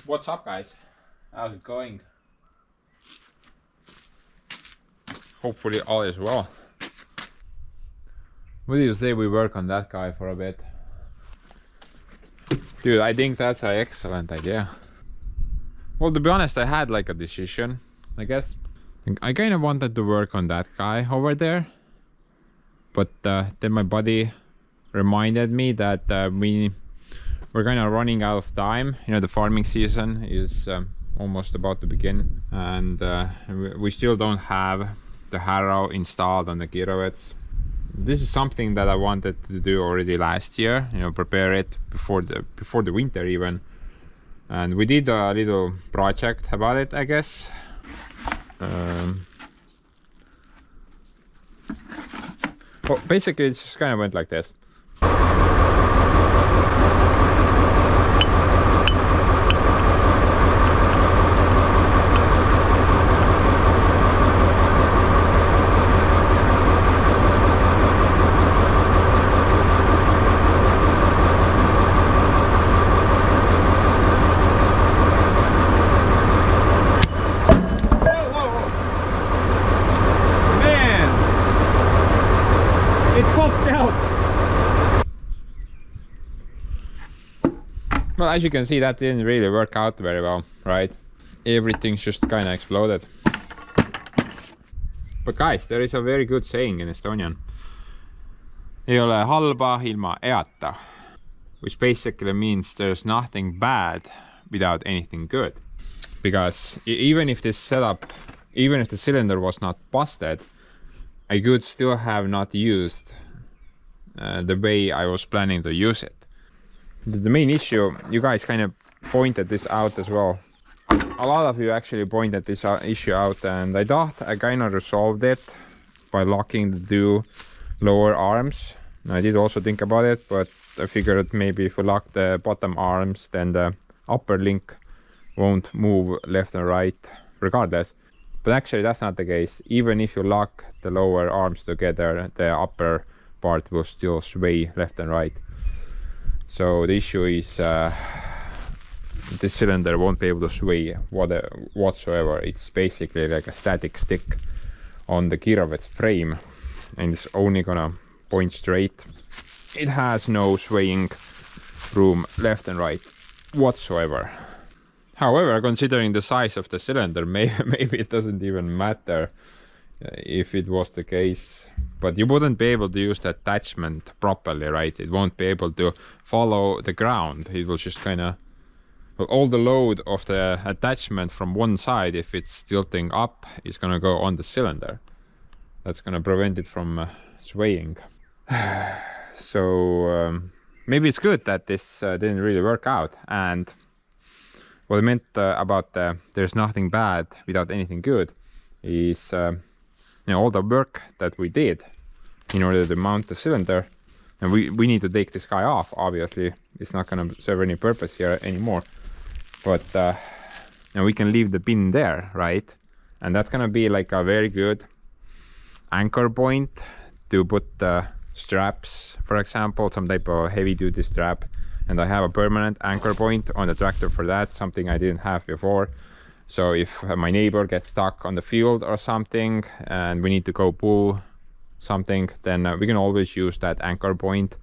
What's up, guys? How's it going? Hopefully all is well. What do you say we work on that guy for a bit? Dude, I think that's an excellent idea. Well, to be honest, I had like a decision, I guess. I kind of wanted to work on that guy over there. But then my buddy reminded me that we're kind of running out of time. You know, the farming season is almost about to begin. And we still don't have the Harrow installed on the Kirovets. This is something that I wanted to do already last year, you know, prepare it before the winter even. And we did a little project about it, I guess. Well, basically it just kind of went like this. Well, as you can see, that didn't really work out very well, right? Everything just kind of exploded. But guys, there is a very good saying in Estonian. Ei ole halba ilma heata. Which basically means there's nothing bad without anything good. Because even if this setup, even if the cylinder was not busted, I could still have not used the way I was planning to use it. The main issue, you guys kind of pointed this out as well. A lot of you actually pointed this issue out, and I thought I kind of resolved it by locking the two lower arms. I did also think about it, but I figured maybe if we lock the bottom arms, then the upper link won't move left and right regardless. But actually that's not the case. Even if you lock the lower arms together, the upper part will still sway left and right. So the issue is this cylinder won't be able to sway whatsoever. It's basically like a static stick on the Kirovets frame, and it's only gonna point straight. It has no swaying room left and right whatsoever. However, considering the size of the cylinder, maybe it doesn't even matter if it was the case. But you wouldn't be able to use the attachment properly, right? It won't be able to follow the ground. It will just kind of... Well, all the load of the attachment from one side, if it's tilting up, is going to go on the cylinder. That's going to prevent it from swaying. So maybe it's good that this didn't really work out. And what I meant about there's nothing bad without anything good is you know, all the work that we did in order to mount the cylinder, and we need to take this guy off. Obviously it's not going to serve any purpose here anymore, but and we can leave the pin there, right? And that's going to be like a very good anchor point to put the straps, for example, some type of heavy-duty strap. And I have a permanent anchor point on the tractor for that, something I didn't have before. So if my neighbor gets stuck on the field or something and we need to go pull something, then we can always use that anchor point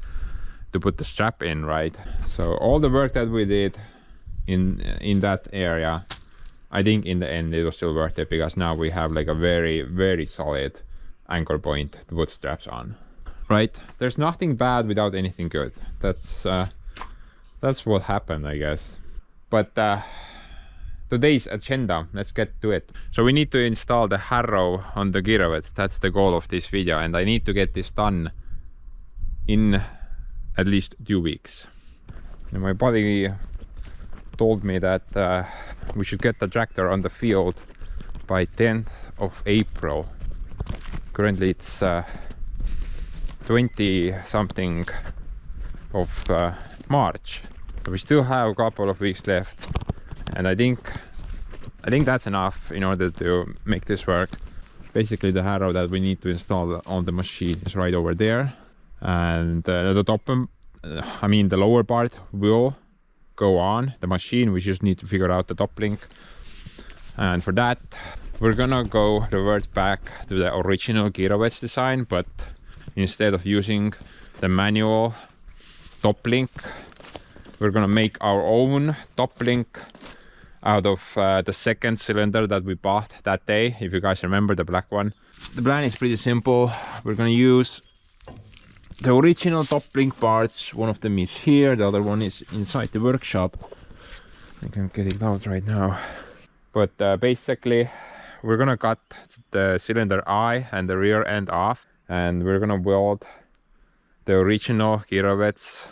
to put the strap in, right? So all the work that we did in that area, I think in the end it was still worth it, because now we have like a very, very solid anchor point to put straps on, right? There's nothing bad without anything good. That's what happened, I guess. But today's agenda, let's get to it. So we need to install the Harrow on the Kirovets. That's the goal of this video, and I need to get this done in at least 2 weeks. And my buddy told me that we should get the tractor on the field by 10th of April. Currently it's 20 something of March. We still have a couple of weeks left, and I think that's enough in order to make this work. Basically the Harrow that we need to install on the machine is right over there, and the top, I mean the lower part will go on the machine. We just need to figure out the top link, and for that we're gonna go revert back to the original Kirovets design, but instead of using the manual top link, we're gonna make our own top link out of the second cylinder that we bought that day, if you guys remember, the black one. The plan is pretty simple. We're gonna use the original top link parts. One of them is here, the other one is inside the workshop. I can get it out right now. But basically we're gonna cut the cylinder eye and the rear end off, and we're gonna weld the original Kirovets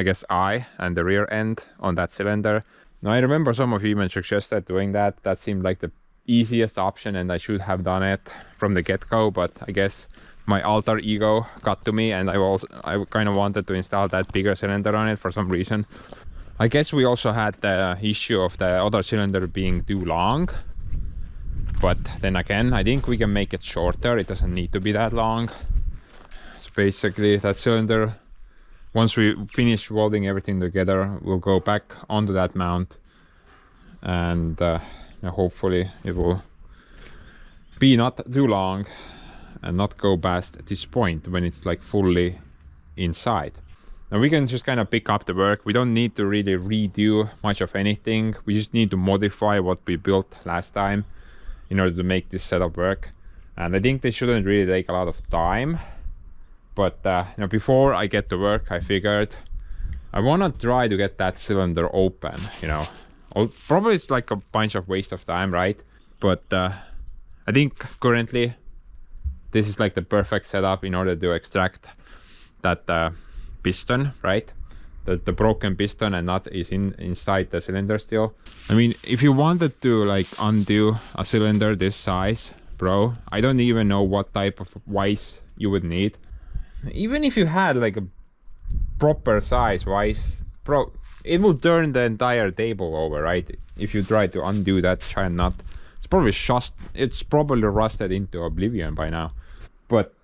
I guess eye and the rear end on that cylinder. Now I remember some of you even suggested doing that. That seemed like the easiest option and I should have done it from the get-go, but I guess my alter ego got to me, and I kind of wanted to install that bigger cylinder on it for some reason. I guess we also had the issue of the other cylinder being too long, but then again I think we can make it shorter. It doesn't need to be that long. So basically that cylinder, once we finish welding everything together, we'll go back onto that mount, and hopefully it will be not too long and not go past this point when it's like fully inside. Now we can just kind of pick up the work. We don't need to really redo much of anything. We just need to modify what we built last time in order to make this setup work. And I think this shouldn't really take a lot of time. But you know, before I get to work, I figured I want to try to get that cylinder open. You know, probably it's like a bunch of waste of time, right? But I think currently this is like the perfect setup in order to extract that piston, right? The broken piston and nut is inside the cylinder still. I mean, if you wanted to like undo a cylinder this size, bro, I don't even know what type of vise you would need. Even if you had like a proper size vise, bro, it will turn the entire table over, right? If you try to undo that giant nut, it's probably rusted into oblivion by now. But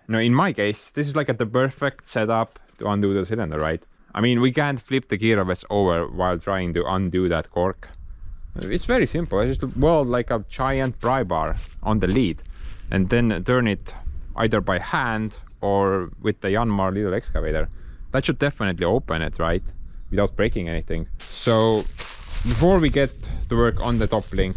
no, in my case, this is like the perfect setup to undo the cylinder, right? I mean, we can't flip the Kirovets over while trying to undo that cork. It's very simple. I just weld like a giant pry bar on the lead and then turn it either by hand or with the Yanmar little excavator. That should definitely open it, right? Without breaking anything. So before we get to work on the top link,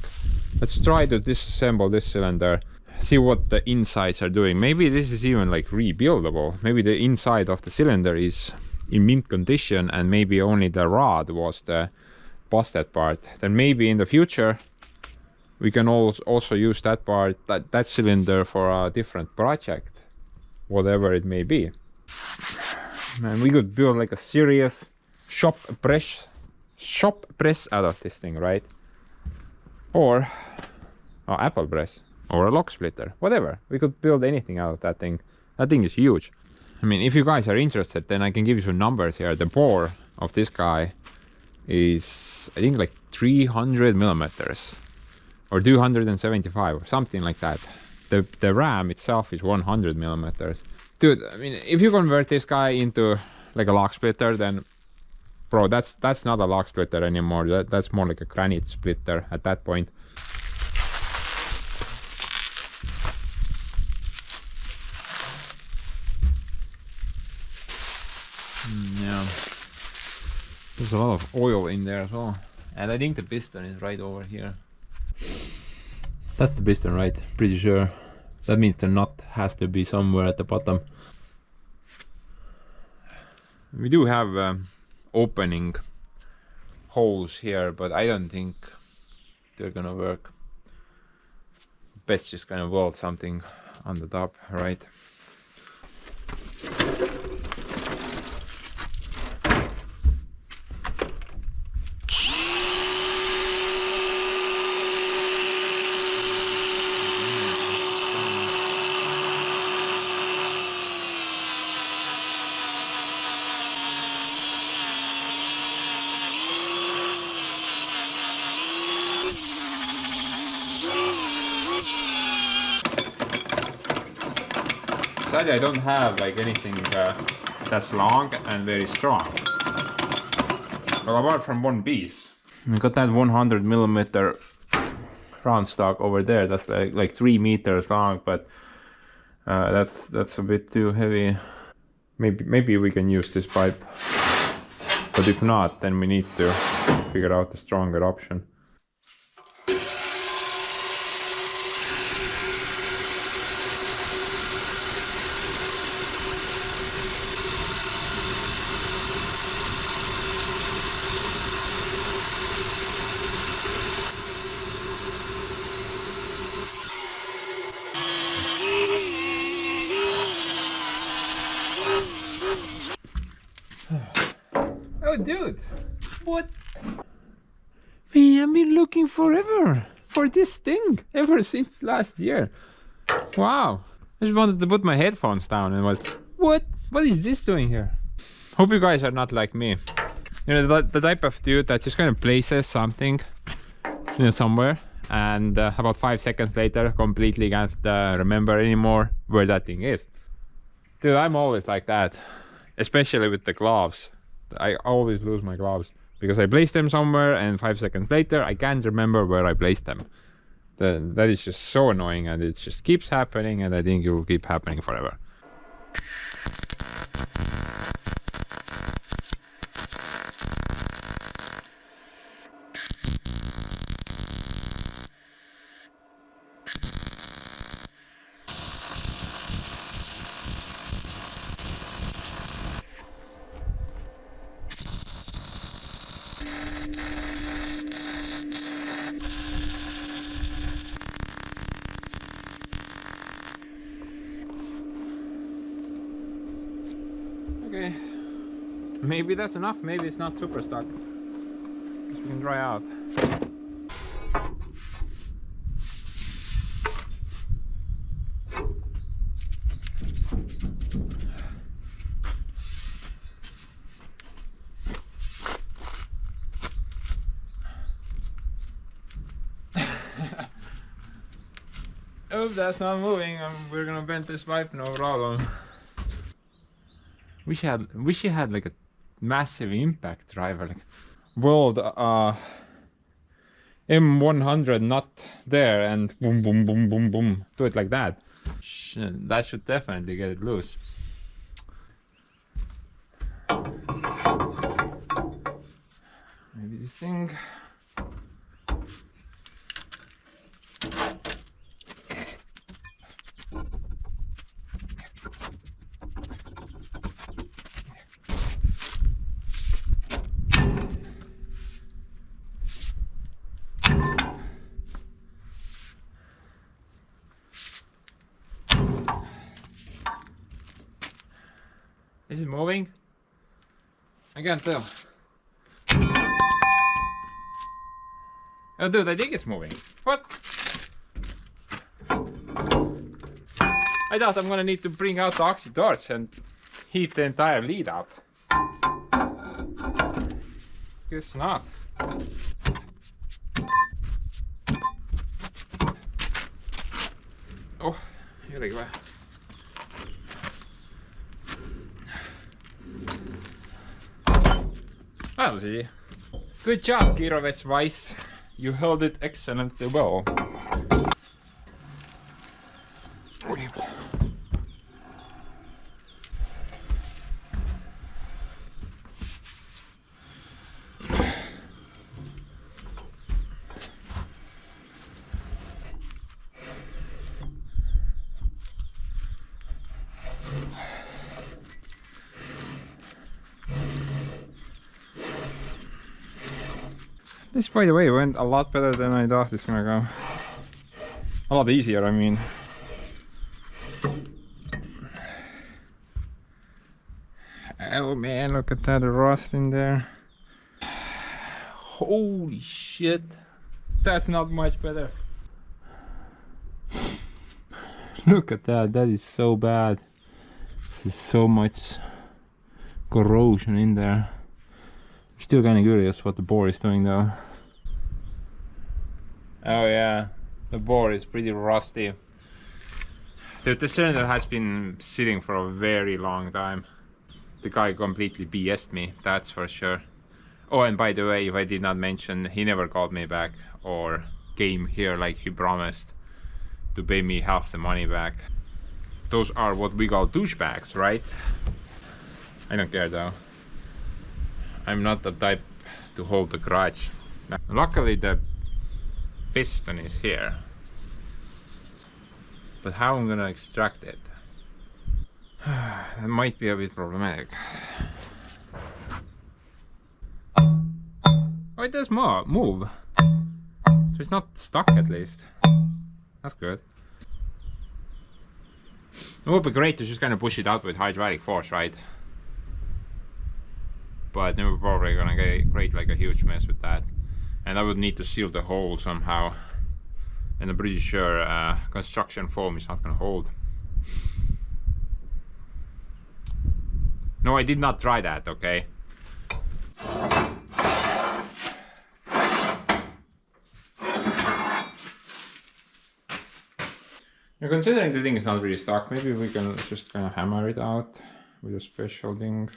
let's try to disassemble this cylinder, see what the insides are doing. Maybe this is even like rebuildable. Maybe the inside of the cylinder is in mint condition and maybe only the rod was the busted part. Then maybe in the future we can also use that part, that cylinder, for a different project, whatever it may be. Man, we could build like a serious shop press out of this thing, right? Or apple press, or a lock splitter, whatever. We could build anything out of that thing. That thing is huge. I mean, if you guys are interested, then I can give you some numbers here. The bore of this guy is, I think, like 300 millimeters or 275 or something like that. The ram itself is 100 millimeters. Dude, I mean, if you convert this guy into like a lock splitter, then bro, that's not a lock splitter anymore. That's more like a granite splitter at that point. Yeah, there's a lot of oil in there as well. And I think the piston is right over here. That's the piston, right? Pretty sure. That means the nut has to be somewhere at the bottom. We do have opening holes here, but I don't think they're gonna work. Best just kind of weld something on the top, right? Sadly, I don't have like anything that's long and very strong. apart from one piece. I got that 100mm round stock over there. That's like 3 meters long, but that's a bit too heavy. Maybe we can use this pipe, but if not, then we need to figure out a stronger option. Oh, dude, what? Man, I've been looking forever for this thing, ever since last year. Wow. I just wanted to put my headphones down and was, what is this doing here? Hope you guys are not like me. You know, the type of dude that just kind of places something, you know, somewhere, and about 5 seconds later completely can't remember anymore where that thing is. Dude, I'm always like that, especially with the gloves. I always lose my gloves because I place them somewhere and 5 seconds later I can't remember where I placed them. That is just so annoying, and it just keeps happening, and I think it will keep happening forever. Okay, maybe that's enough. Maybe it's not super stuck. Just we can dry out. Oh, that's not moving. We're gonna bend this pipe, no problem. Wish you had like a massive impact driver, like world M100 not there, and boom boom boom boom boom, do it like that. That should definitely get it loose. Maybe this thing. Is it moving? I can't tell. Oh, dude, I think it's moving. What? I thought I'm gonna need to bring out the oxy torch and heat the entire lead up. Guess not. Oh, here we go. I'll see. Good job, Kirovets Vice. You held it excellently well. This, by the way, went a lot better than I thought it's gonna go. A lot easier, I mean. Oh man, look at that rust in there. Holy shit. That's not much better. Look at that, that is so bad. There's so much corrosion in there. Still kinda curious what the bore is doing though. Oh yeah, the bore is pretty rusty. The cylinder has been sitting for a very long time. The guy completely BS'd me, that's for sure. Oh, and by the way, if I did not mention, he never called me back or came here like he promised to pay me half the money back. Those are what we call douchebags, right? I don't care though. I'm not the type to hold the grudge. Luckily the piston is here. But how I'm gonna extract it? That might be a bit problematic. Oh, it does move. So it's not stuck at least. That's good. It would be great to just kind of push it out with hydraulic force, right? But then we're probably gonna create like a huge mess with that. And I would need to seal the hole somehow. And I'm pretty sure construction foam is not gonna hold. No, I did not try that, okay? Now, considering the thing is not really stuck, maybe we can just kind of hammer it out with a special thing.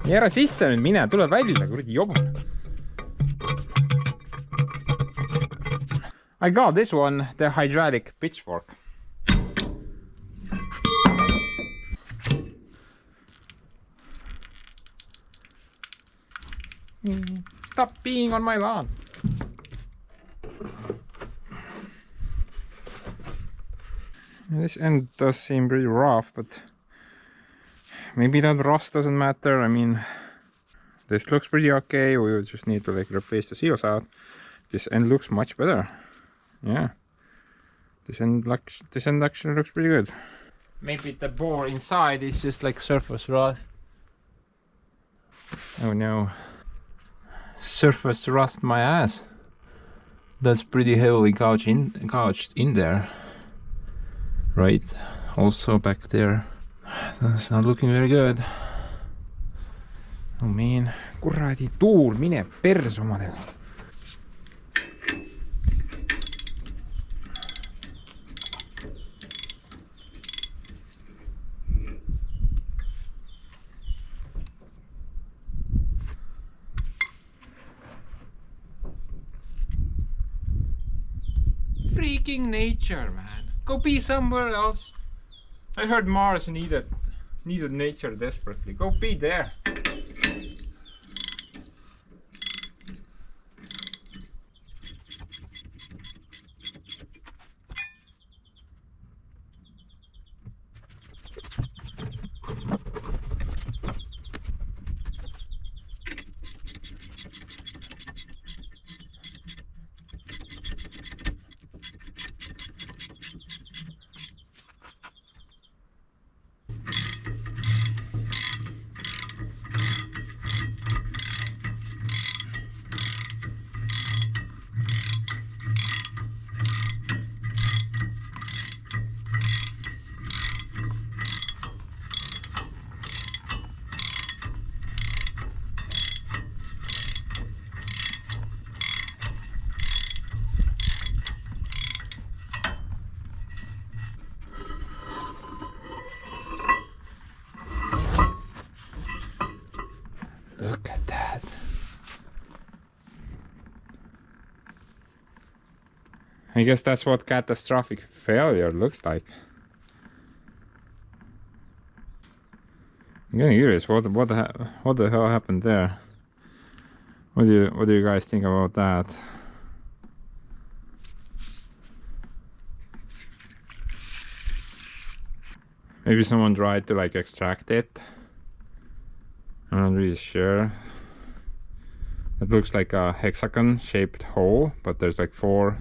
Ära sisse nüüd mine, tule välja, kuradi jobun. I got this one, the hydraulic pitchfork. Stop peeing on my lawn. This end does seem pretty rough, but maybe that rust doesn't matter. I mean, this looks pretty okay. We will just need to like replace the seals out. This end looks much better. Yeah, this end actually looks pretty good. Maybe the bore inside is just like surface rust. Oh no, surface rust my ass. That's pretty heavily gouged in there. Right, also back there. That's not looking very good. Oh man, kuradi tuul, mine perse omadega. Freaking nature, man. Go be somewhere else. I heard Mars needed nature desperately. Go be there. Look at that. I guess that's what catastrophic failure looks like. I'm getting curious. What the hell happened there? What do you guys think about that? Maybe someone tried to like extract it. I'm not really sure. It looks like a hexagon shaped hole, but there's like 4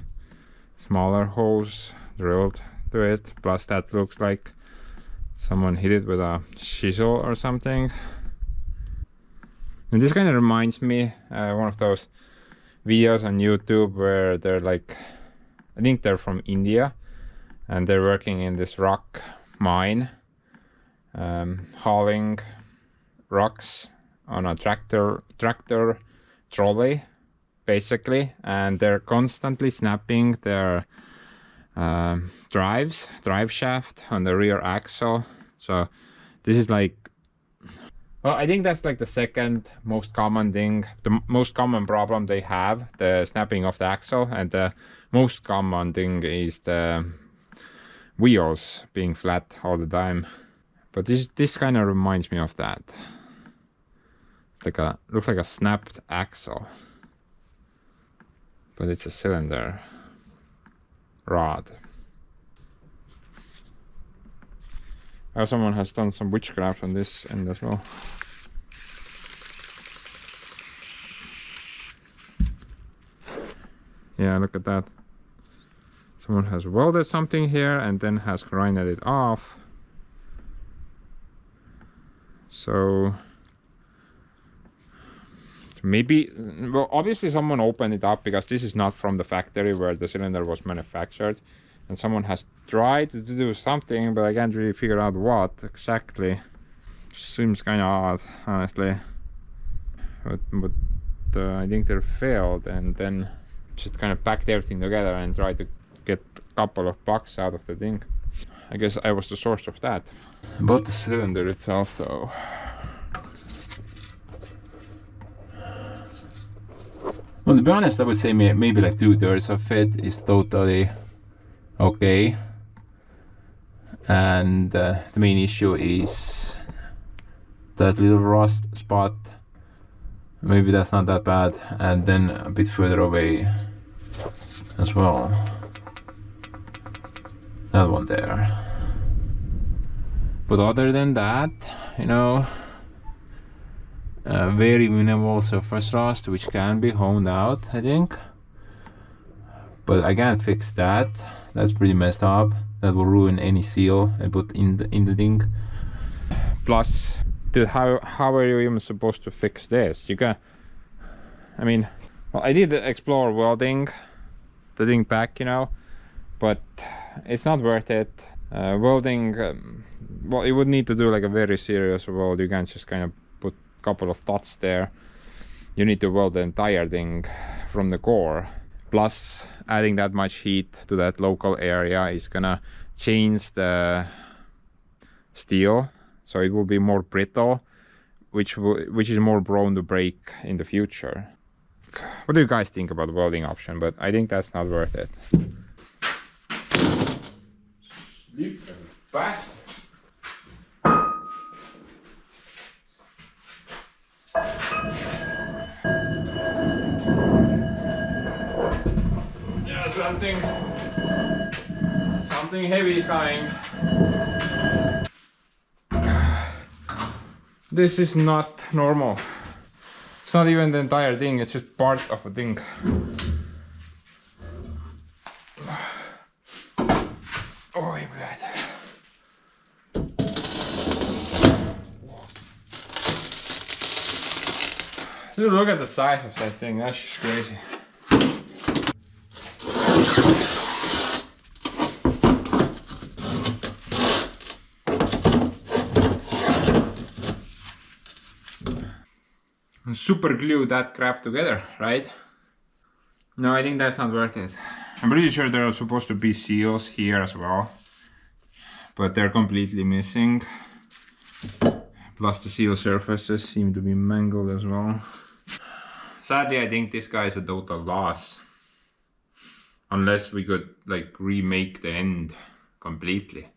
smaller holes drilled to it. Plus that looks like someone hit it with a chisel or something. And this kind of reminds me one of those videos on YouTube where they're like, I think they're from India, and they're working in this rock mine, hauling rocks on a tractor trolley, basically, and they're constantly snapping their drive shaft on the rear axle. So this is like, well, I think that's like the second most common thing, the most common problem they have, the snapping of the axle, and the most common thing is the wheels being flat all the time. But this kind of reminds me of that. Like looks like a snapped axle, but it's a cylinder rod. Oh, someone has done some witchcraft on this end as well. Yeah, look at that. Someone has welded something here and then has grinded it off. So maybe, well, obviously someone opened it up because this is not from the factory where the cylinder was manufactured. And someone has tried to do something, but I can't really figure out what exactly. Seems kind of odd, honestly. But I think they failed, and then just kind of packed everything together and tried to get a couple of bucks out of the thing. I guess I was the source of that. About the cylinder itself, though. Well, to be honest, I would say maybe like 2/3 of it is totally okay, and the main issue is that little rust spot. Maybe that's not that bad, and then a bit further away as well, that one there. But other than that, you know, very minimal surface rust, which can be honed out, I think. But I can't fix that. That's pretty messed up. That will ruin any seal I put in the thing. Plus, dude, how are you even supposed to fix this? You can, I mean, well, I did explore welding the thing back, you know, but it's not worth it. Welding, well, you would need to do like a very serious weld. You can't just kind of put a couple of dots there. You need to weld the entire thing from the core. Plus, adding that much heat to that local area is gonna change the steel, so it will be more brittle, which is more prone to break in the future. What do you guys think about the welding option? But I think that's not worth it. Sleep fast. Yeah, something heavy is coming. This is not normal. It's not even the entire thing, it's just part of a thing. Oh, блядь. Dude, look at the size of that thing, that's just crazy. And super glue that crap together, right? No, I think that's not worth it. I'm pretty sure there are supposed to be seals here as well, but they're completely missing. Plus the seal surfaces seem to be mangled as well. Sadly, I think this guy is a total loss. Unless we could like remake the end completely.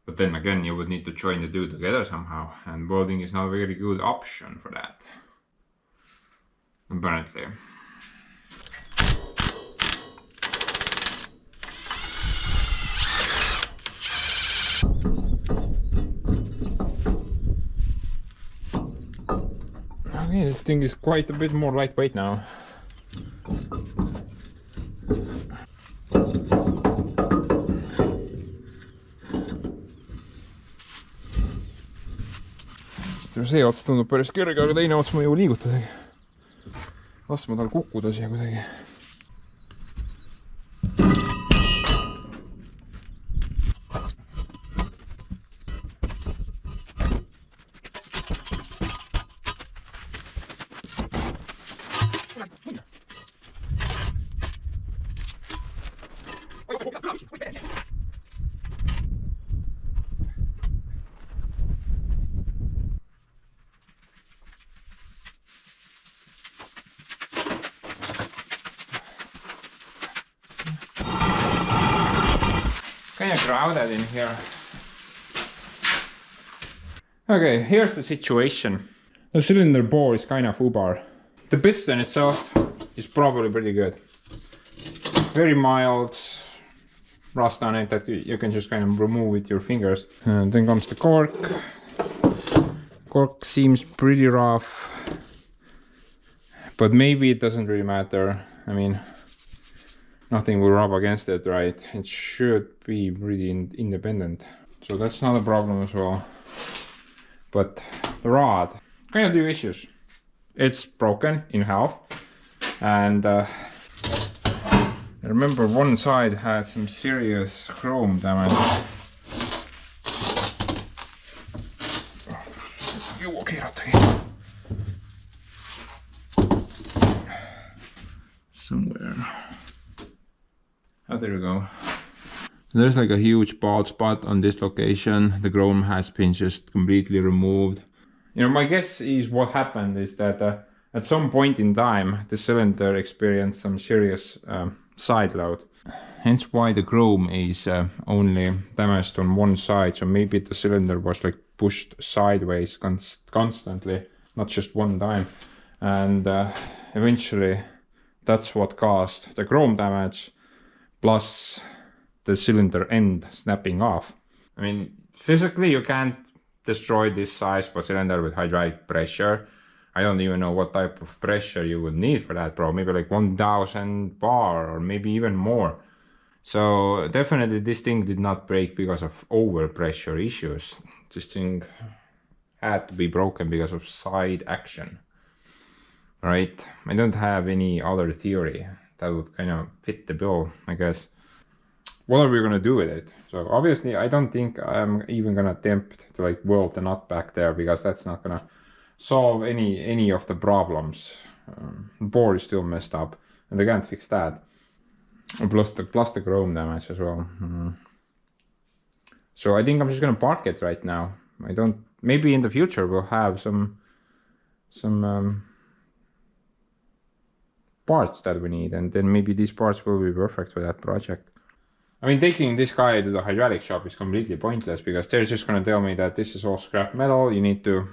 But then again, you would need to join the two together somehow, and welding is not a very good option for that. Apparently. Okay, this thing is quite a bit more lightweight now. There's see ots tundub päris kerge, aga teine ots ma ei jõua liigutadagi. Las ma tal kukkuda siia kuidagi. Kind of crowded in here. Okay, here's the situation. The cylinder bore is kind of ubar. The piston itself is probably pretty good. Very mild rust on it that you can just kind of remove with your fingers. And then comes the cork. Cork seems pretty rough, but maybe it doesn't really matter. I mean, nothing will rub against it, right? It should be pretty independent. So that's not a problem as well. But the rod, kind of two issues. It's broken in half. And I remember one side had some serious chrome damage. Somewhere. Oh, there we go. There's like a huge bald spot on this location. The chrome has been just completely removed. You know, my guess is what happened is that at some point in time, the cylinder experienced some serious side load. Hence why the chrome is only damaged on one side. So maybe the cylinder was like pushed sideways constantly, not just one time. And eventually that's what caused the chrome damage, plus the cylinder end snapping off. I mean, physically you can't destroy this size of a cylinder with hydraulic pressure. I don't even know what type of pressure you would need for that, bro. Maybe like 1000 bar or maybe even more. So definitely this thing did not break because of overpressure issues. This thing had to be broken because of side action. Right? I don't have any other theory that would kind of fit the bill, I guess. What are we gonna do with it? So obviously I don't think I'm even gonna attempt to like weld the nut back there, because that's not gonna solve any of the problems. The bore is still messed up and they can't fix that. Plus the chrome damage as well. So I think I'm just gonna park it right now. Maybe in the future we'll have some parts that we need, and then maybe these parts will be perfect for that project. I mean, taking this guy to the hydraulic shop is completely pointless, because they're just gonna tell me that this is all scrap metal, you need to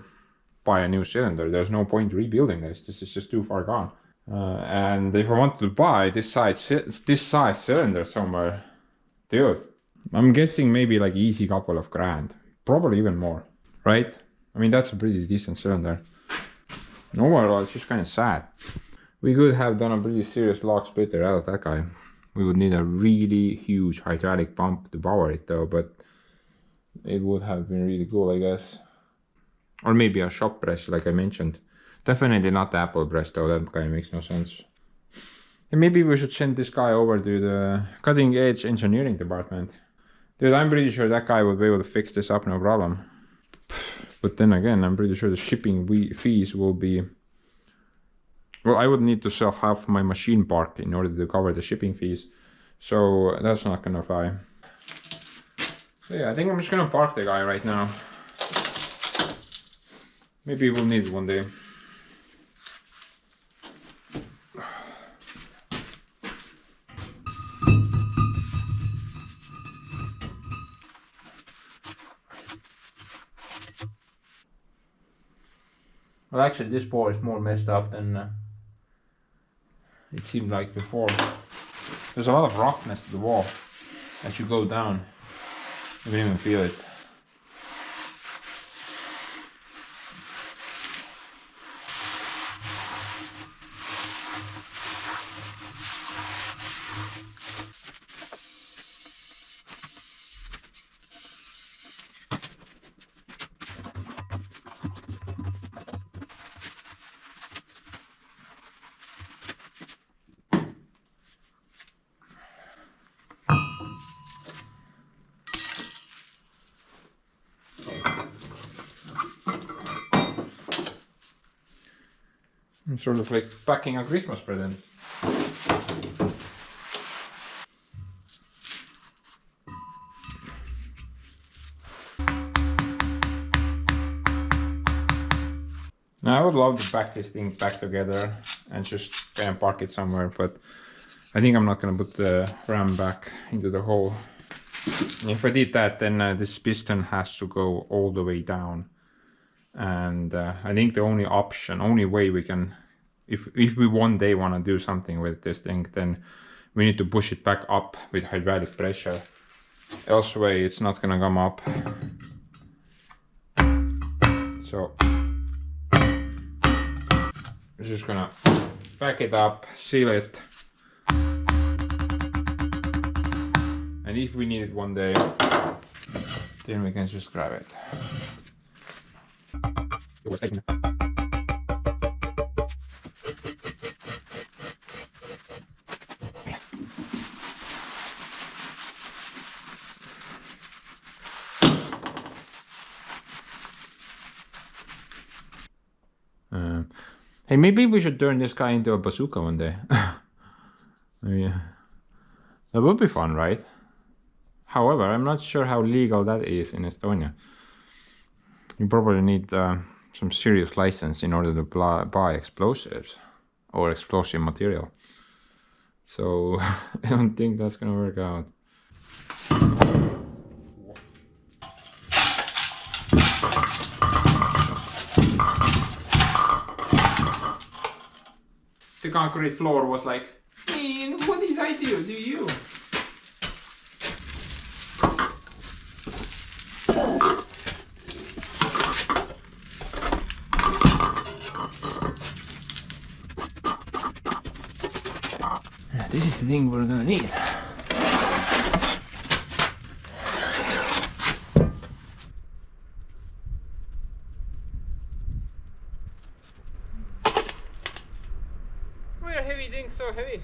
buy a new cylinder. There's no point rebuilding this is just too far gone. And if I wanted to buy this size cylinder somewhere, dude, I'm guessing maybe like easy couple of grand, probably even more, right? I mean, that's a pretty decent cylinder. Overall, it's just kind of sad. We could have done a pretty serious log splitter out of that guy. We would need a really huge hydraulic pump to power it though, but it would have been really cool, I guess. Or maybe a shop press, like I mentioned. Definitely not the Apple press though, that kind of makes no sense. And maybe we should send this guy over to the cutting edge engineering department. Dude, I'm pretty sure that guy would be able to fix this up, no problem. But then again, I'm pretty sure the shipping fees will be... Well, I would need to sell half my machine park in order to cover the shipping fees. So that's not gonna fly. So yeah, I think I'm just gonna park the guy right now. Maybe we'll need it one day. Well, actually this bore is more messed up than it seemed like before. There's a lot of roughness to the wall as you go down. You can even feel it. Sort of like packing a Christmas present. Now I would love to pack this thing back together and just kind of park it somewhere, but I think I'm not gonna put the ram back into the hole. And if I did that, then this piston has to go all the way down. And I think the only way we can, if we one day want to do something with this thing, then we need to push it back up with hydraulic pressure. Elsewhere it's not gonna come up. So we're just gonna back it up, seal it, and if we need it one day, then we can just grab it. Hey, maybe we should turn this guy into a bazooka one day. Yeah. That would be fun, right? However, I'm not sure how legal that is in Estonia. You probably need some serious license in order to buy explosives or explosive material. So I don't think that's gonna work out. The concrete floor was like, man, what did I do to you? This is the thing we're gonna need. Why are heavy things so heavy?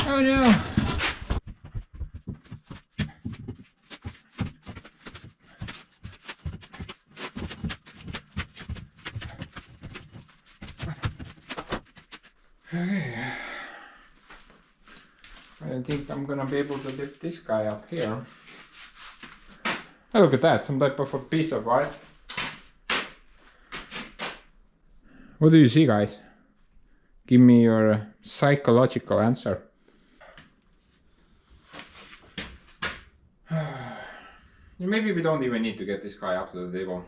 Oh no! Okay. I don't think I'm gonna be able to lift this guy up here. Oh, look at that, some type of a piece of art. What do you see, guys? Give me your psychological answer. Maybe we don't even need to get this guy up to the table.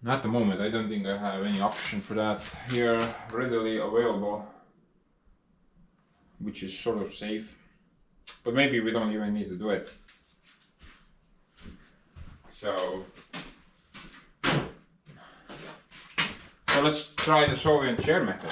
At the moment, I don't think I have any option for that here readily available, which is sort of safe. But maybe we don't even need to do it. So let's try the Soviet chair method.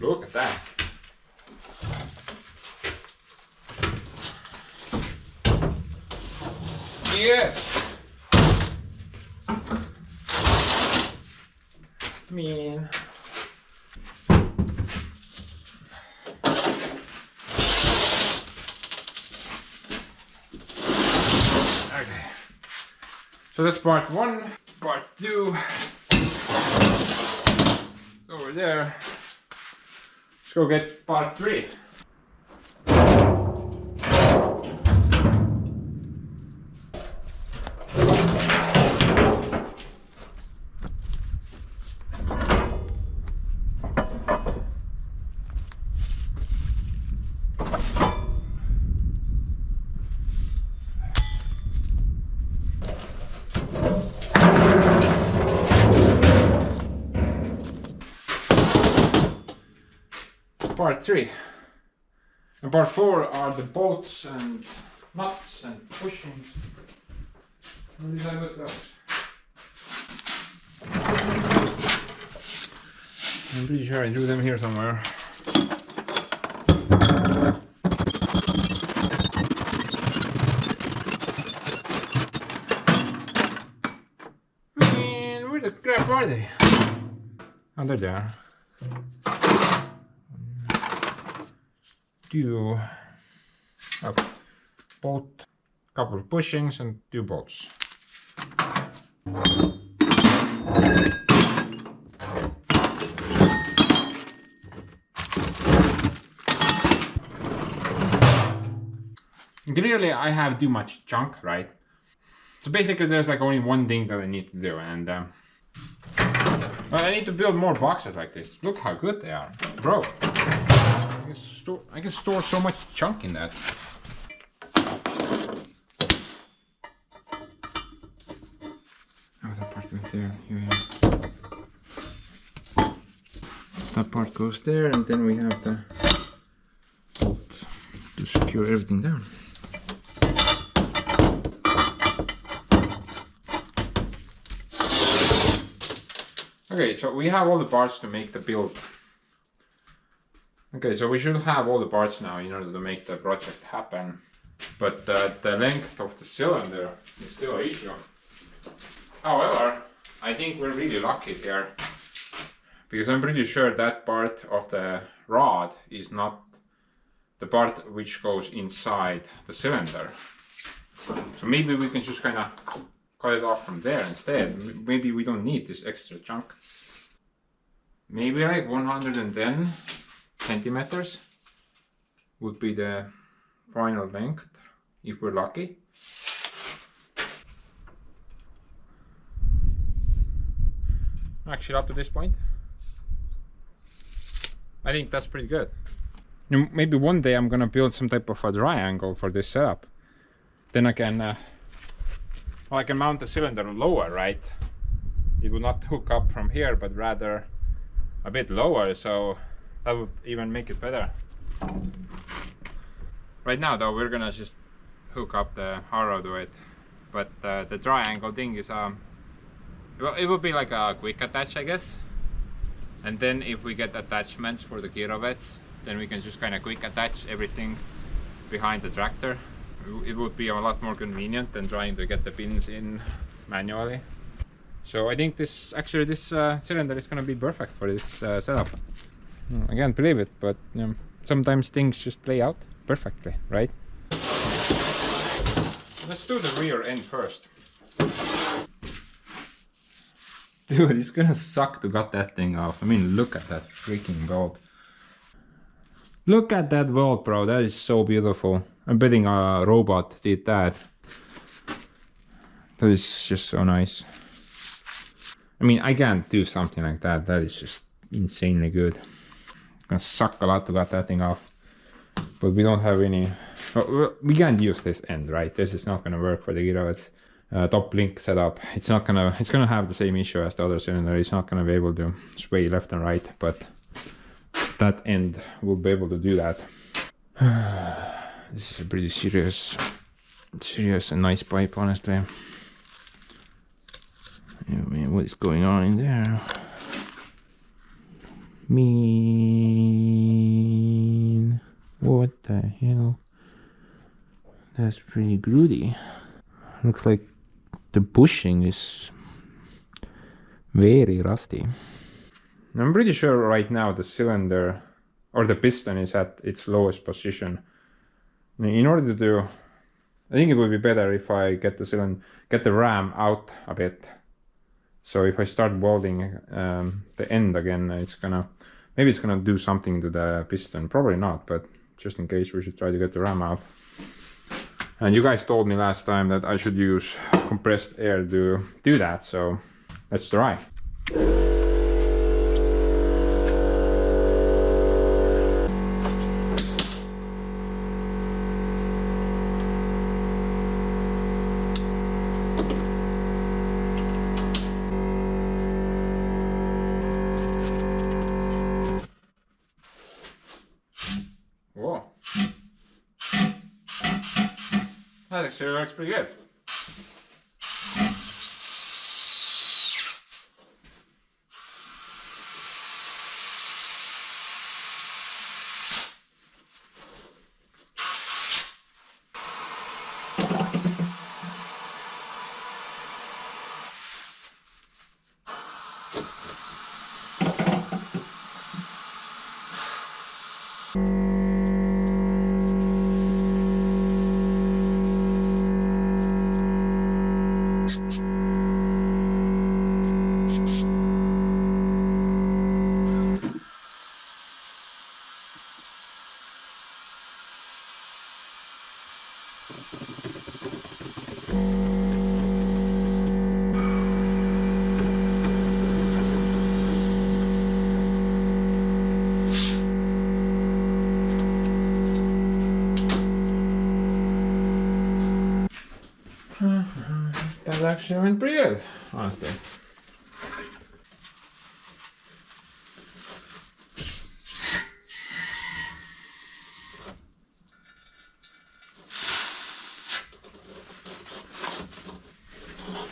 Look at that. Yes. Man. So that's part 1. Part 2 over there. Let's go get part 3. Part 3 and part 4 are the bolts and nuts and bushings. What did I put those? I'm pretty sure I drew them here somewhere. Man, where the crap are they? Oh, they're there. Two bolt, couple of bushings and 2 bolts. Clearly I have too much junk, right? So basically there's like only one thing that I need to do, and well, I need to build more boxes like this. Look how good they are, bro. I can store so much junk in that. Oh, that part went there. Here. That part goes there, and then we have the bolt to secure everything down. Okay, so we have all the parts to make the build. Okay, so we should have all the parts now in order to make the project happen. But the length of the cylinder is still an issue. However, I think we're really lucky here. Because I'm pretty sure that part of the rod is not the part which goes inside the cylinder. So maybe we can just kind of cut it off from there instead. Maybe we don't need this extra chunk. Maybe like 110 centimeters would be the final length if we're lucky. Actually, up to this point, I think that's pretty good. Maybe one day I'm gonna build some type of a triangle for this setup. Then I can, well, I can mount the cylinder lower, right? It will not hook up from here, but rather a bit lower, so that would even make it better. Right now though, we're gonna just hook up the Harrow to it, but the triangle thing is well, it will be like a quick attach, I guess. And then if we get attachments for the Kirovets, then we can just kind of quick attach everything behind the tractor. It would be a lot more convenient than trying to get the pins in manually. So I think this cylinder is gonna be perfect for this setup. I can't believe it, but sometimes things just play out perfectly, right? Let's do the rear end first. Dude, it's gonna suck to cut that thing off. I mean, look at that freaking bolt. Look at that bolt, bro. That is so beautiful. I'm betting a robot did that. That is just so nice. I mean, I can't do something like that. That is just insanely good. It's gonna suck a lot to cut that thing off. But we don't have any... Well, we can't use this end, right? This is not gonna work for the Kirovets. Top link setup. It's gonna have the same issue as the other cylinder. It's not gonna be able to sway left and right, but that end will be able to do that. This is a pretty serious and nice pipe, honestly. I mean, what is going on in there? Mean, what the hell? That's pretty grooty. Looks like the bushing is very rusty. I'm pretty sure right now the cylinder or the piston is at its lowest position. In order to I think it would be better if I get the ram out a bit. So if I start welding the end again, maybe it's gonna do something to the piston. Probably not, but just in case, we should try to get the ram out. And you guys told me last time that I should use compressed air to do that, so let's try. Whoa. That actually works pretty good. That actually went pretty good, honestly.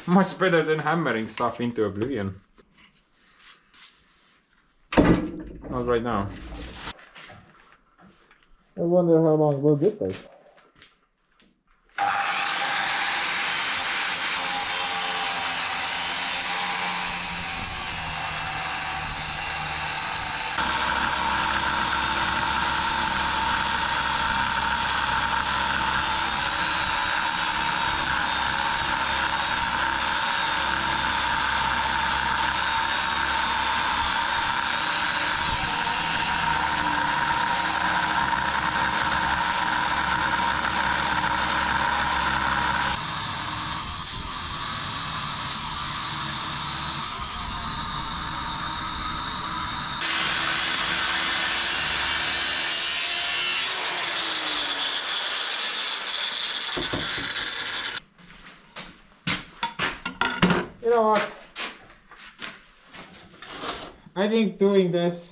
Much better than hammering stuff into oblivion. Not right now. I wonder how long we'll get this. You know what? I think doing this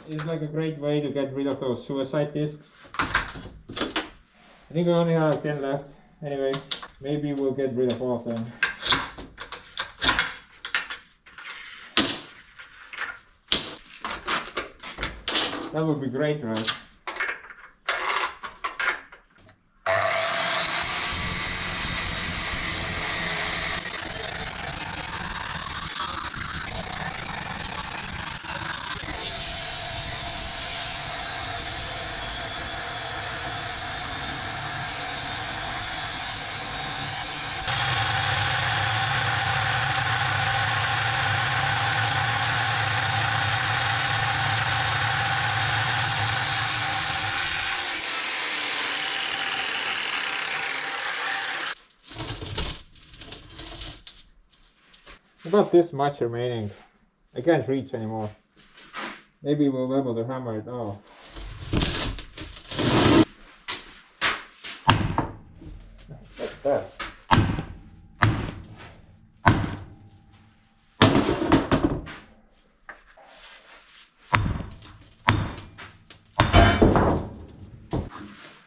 is like a great way to get rid of those suicide discs. I think we only have 10 left. Anyway, maybe we'll get rid of all of them. That would be great, right? About this much remaining. I can't reach anymore. Maybe we'll be able to hammer it off. What's that?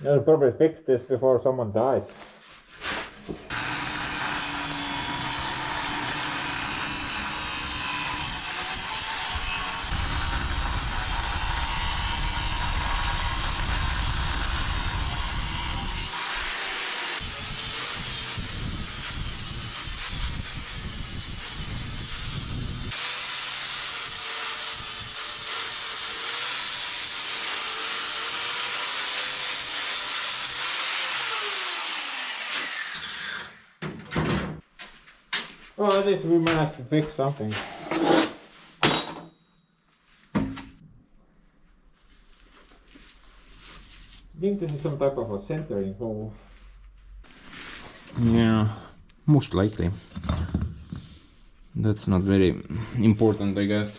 I'll probably fix this before someone dies. Well, at least we managed to fix something. I think this is some type of a centering hole. Yeah, most likely. That's not very important, I guess.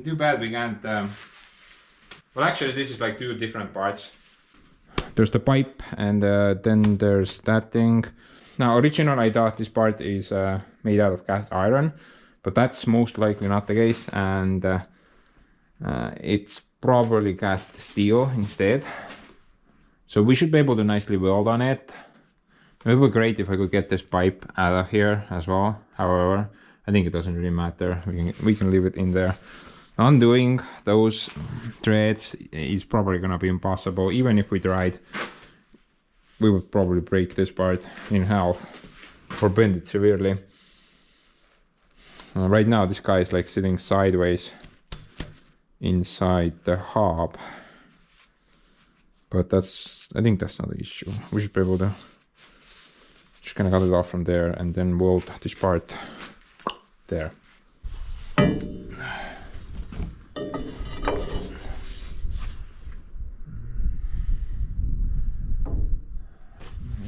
Too bad we can't. Well, actually, this is like two different parts. There's the pipe, and then there's that thing. Now, originally, I thought this part is made out of cast iron, but that's most likely not the case, and it's probably cast steel instead. So we should be able to nicely weld on it. It would be great if I could get this pipe out of here as well. However, I think it doesn't really matter. We can leave it in there. Undoing those threads is probably gonna be impossible. Even if we tried, we would probably break this part in half or bend it severely. Right now this guy is like sitting sideways inside the hub, but I think that's not the issue. We should be able to just gonna cut it off from there and then weld this part there.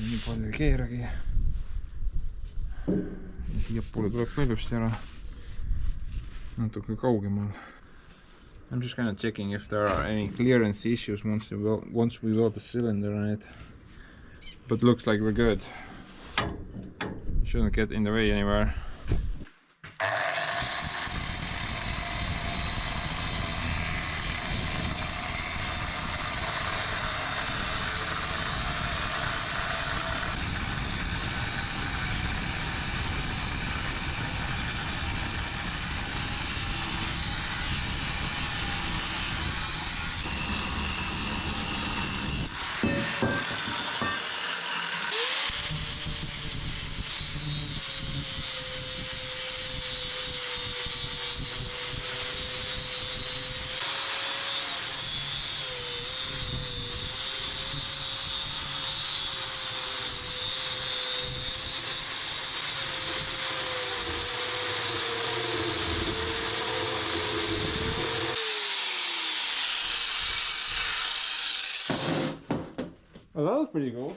Nii palju ei keeragi. Ja siiapoole tuleb paljusti ära. Natuke kaugemal. I'm just kind of checking if there are any clearance issues once we weld the cylinder on it. But looks like we're good. Shouldn't get in the way anywhere. Well, that was pretty cool.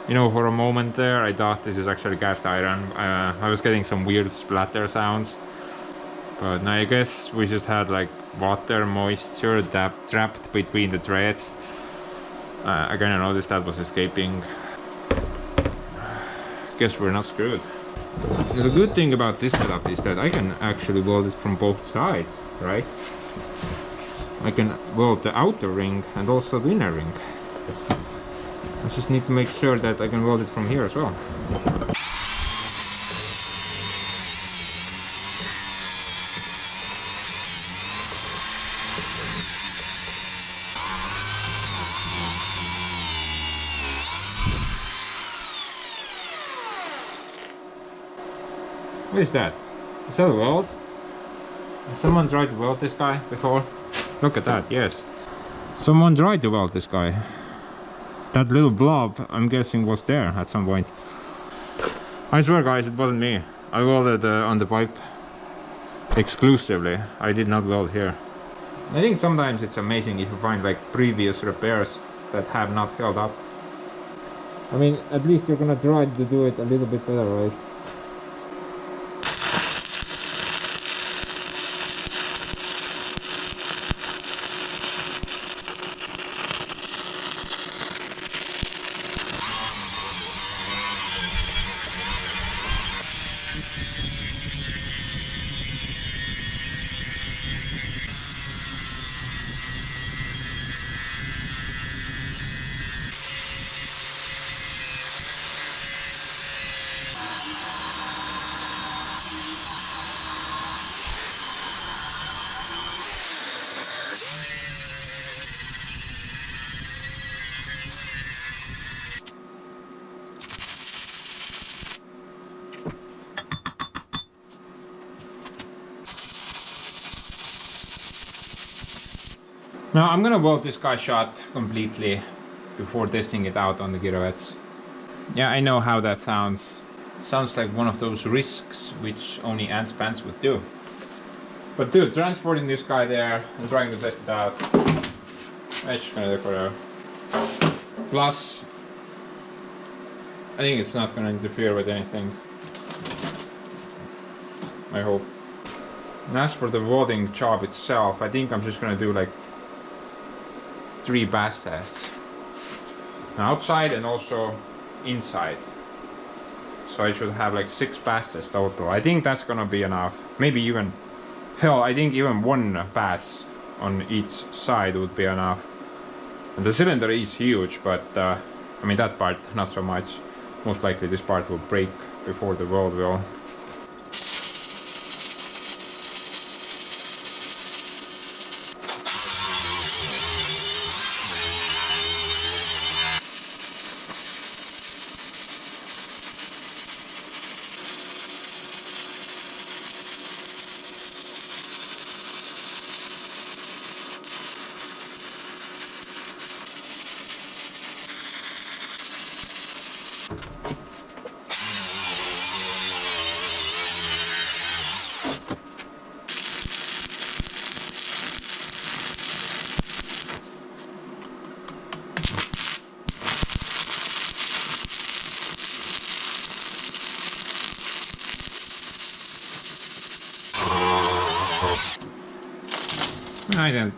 You know, for a moment there, I thought this is actually cast iron. I was getting some weird splatter sounds. But no, I guess we just had like water moisture trapped between the threads. I kind of noticed that was escaping. Guess we're not screwed. The good thing about this setup is that I can actually weld it from both sides, right? I can weld the outer ring and also the inner ring. I just need to make sure that I can weld it from here as well. What is that? Is that a weld? Has someone tried to weld this guy before? Look at that, yes. Someone tried to weld this guy. That little blob, I'm guessing, was there at some point. I swear, guys, it wasn't me. I welded on the pipe exclusively. I did not weld here. I think sometimes it's amazing if you find like previous repairs that have not held up. I mean, at least you're gonna try to do it a little bit better, right? Now I'm gonna weld this guy shut completely before testing it out on the Kirovets. Yeah, I know how that sounds. Sounds like one of those risks which only ants pants would do. But dude, transporting this guy there and trying to test it out, it's just gonna do forever. Plus, I think it's not gonna interfere with anything. I hope. And as for the welding job itself, I think I'm just gonna do like 3 bass tests. Outside and also inside. So I should have like 6 bass tests total. I think that's gonna be enough. Maybe even, hell, I think even 1 bass on each side would be enough. And the cylinder is huge, but I mean that part not so much. Most likely this part will break before the weld will.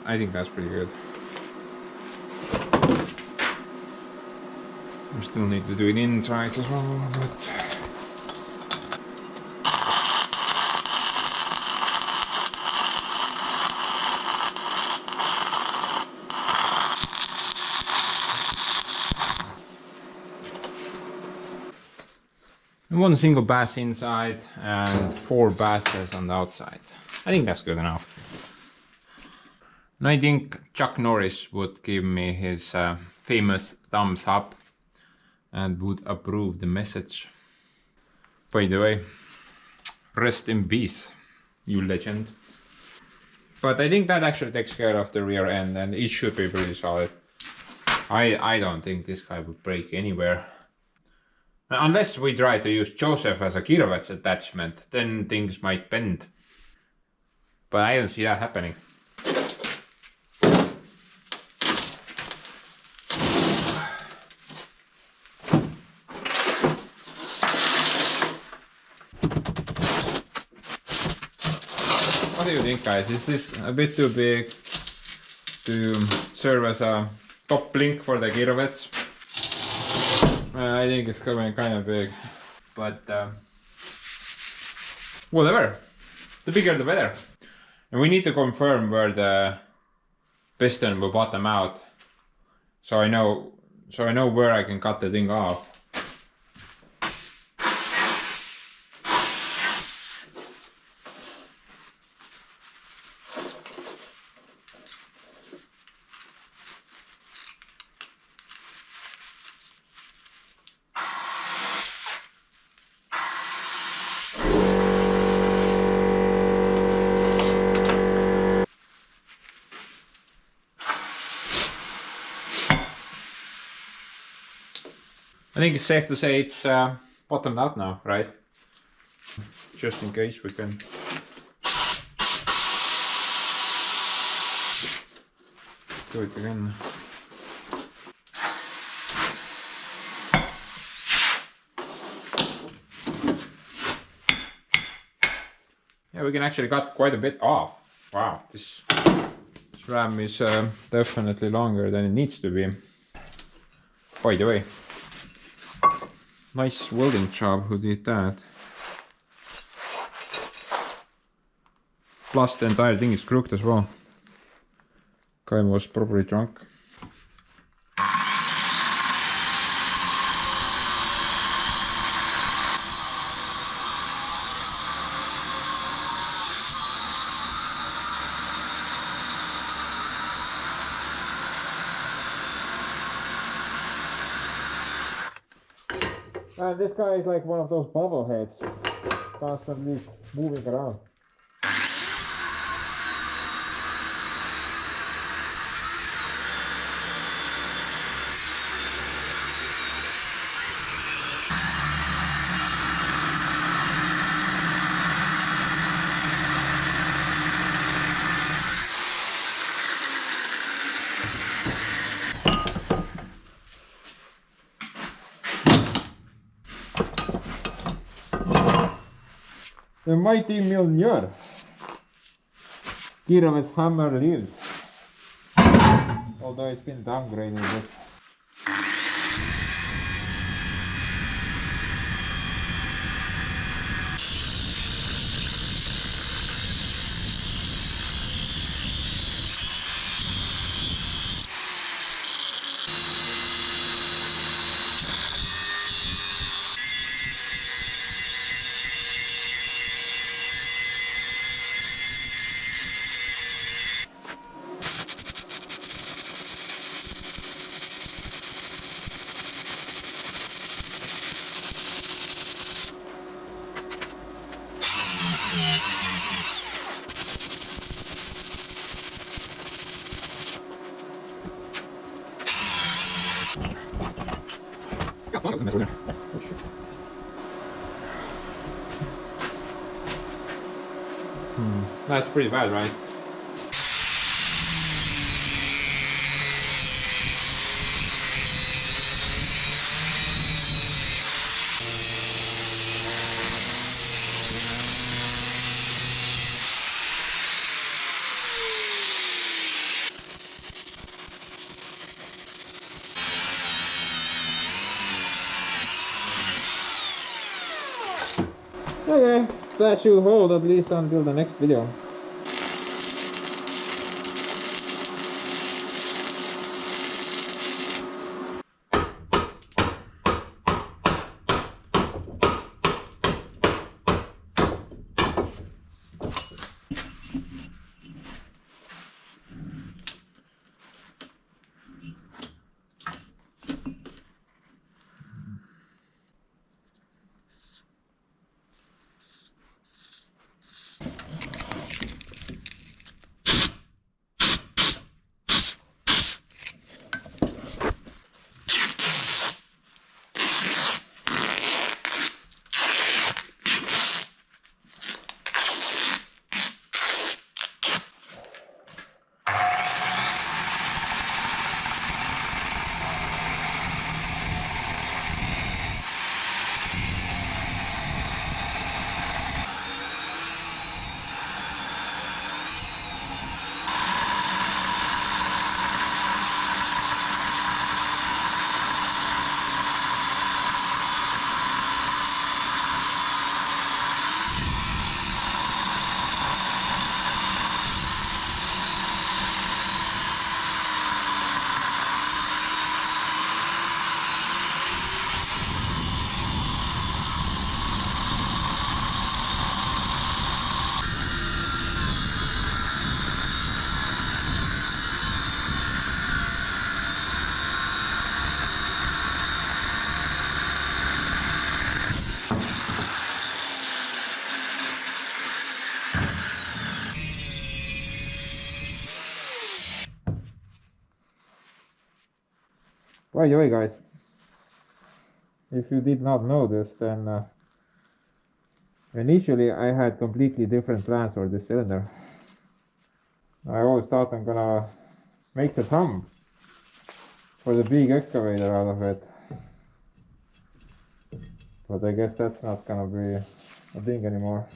I think that's pretty good. I still need to do it inside as well, but... One single bass inside and 4 basses on the outside. I think that's good enough. And I think Chuck Norris would give me his famous thumbs up and would approve the message. By the way, rest in peace, you legend. But I think that actually takes care of the rear end and it should be pretty solid. I don't think this guy would break anywhere. Unless we try to use Joseph as a Kirovets attachment, then things might bend. But I don't see that happening. What do you think, guys? Is this a bit too big to serve as a top link for the Kirovets? I think it's coming kind of big, but whatever. The bigger the better. And we need to confirm where the piston will bottom out, so I know where I can cut the thing off. I think it's safe to say it's bottomed out now, right? Just in case we can... do it again. Yeah, we can actually cut quite a bit off. Wow, this ram is definitely longer than it needs to be. By the way, nice welding job, who did that? Plus the entire thing is crooked as well. Guy was probably drunk. This guy is like one of those bubble heads, constantly moving around. The mighty Mjolnir. Kirovets hammer lives. Although it's been downgraded a bit. That's pretty bad, right? Okay, that should hold at least until the next video. By the way, guys, if you did not know this, then initially I had completely different plans for this cylinder. I always thought I'm gonna make the thumb for the big excavator out of it, but I guess that's not gonna be a thing anymore.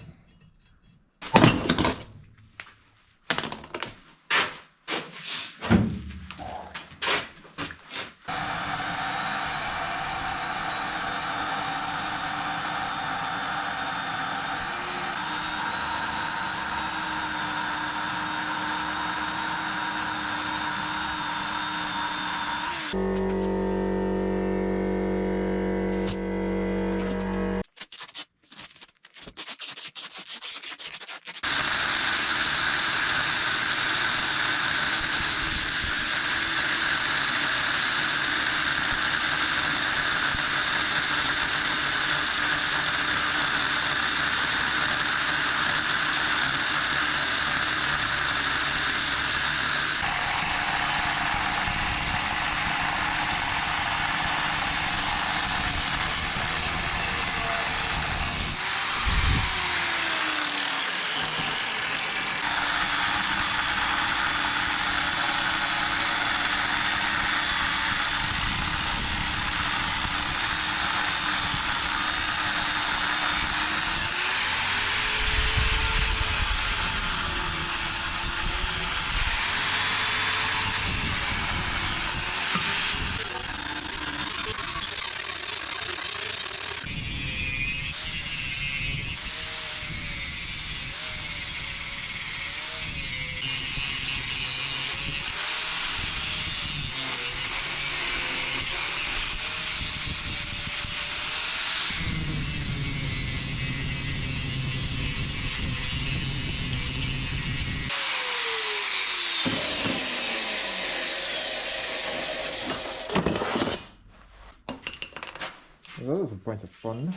that was a point of fun.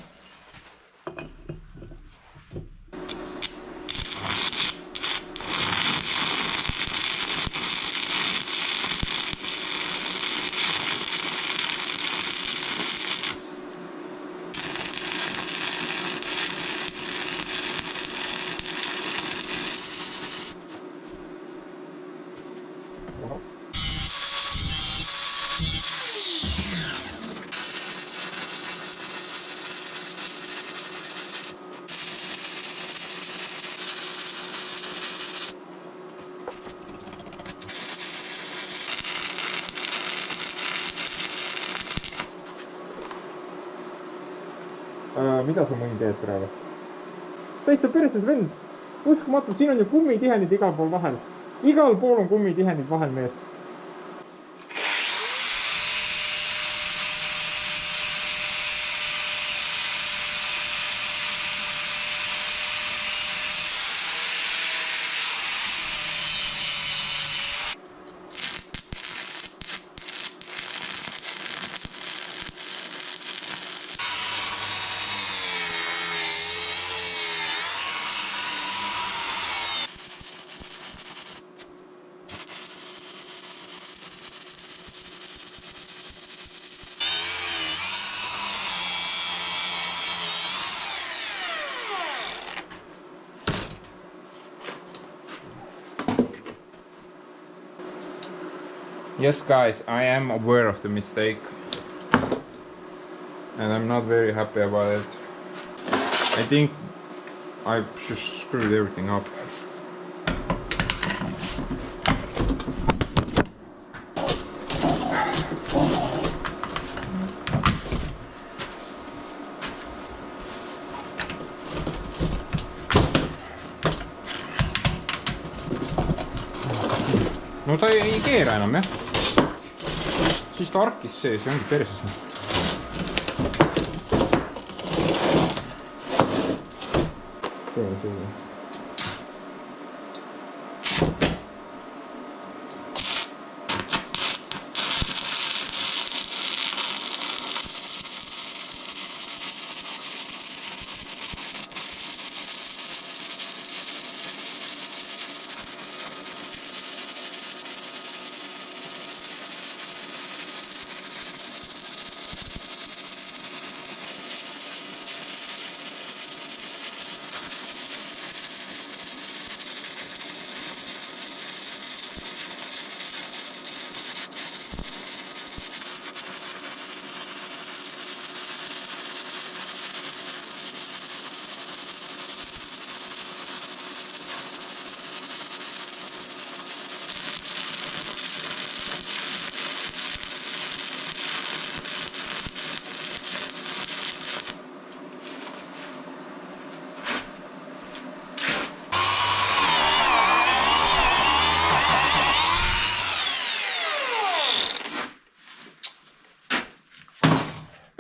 Mida sa mõni teed praegu? Täitsa perses vend. Uskumatu, siin on ju kummitihendid igal pool vahel. Igal pool on kummitihendid vahel, mees. Yes, guys, I am aware of the mistake. And I'm not very happy about it. I think I just screwed everything up. No ta ei keera enam, jah. Siis ta arkis sees ja ongi perses.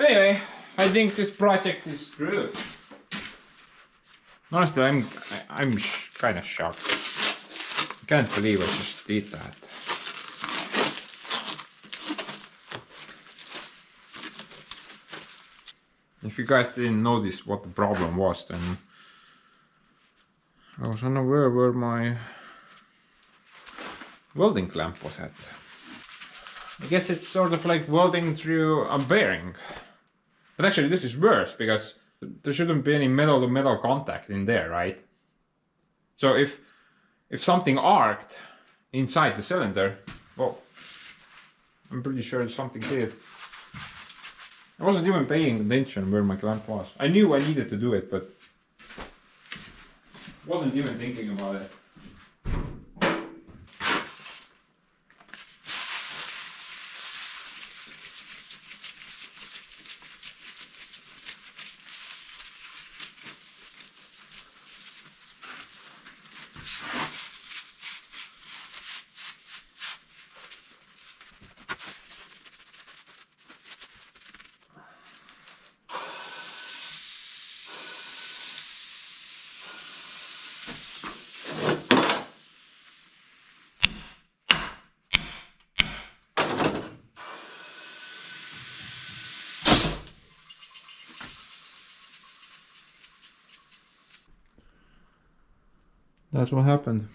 Anyway, I think this project is good. Honestly, I'm kind of shocked. I can't believe I just did that. If you guys didn't notice what the problem was, then I was unaware where my welding clamp was at. I guess it's sort of like welding through a bearing. But actually this is worse, because there shouldn't be any metal to metal contact in there, right? So if something arced inside the cylinder, well, I'm pretty sure something did. I wasn't even paying attention where my clamp was. I knew I needed to do it, but wasn't even thinking about it. That's what happened.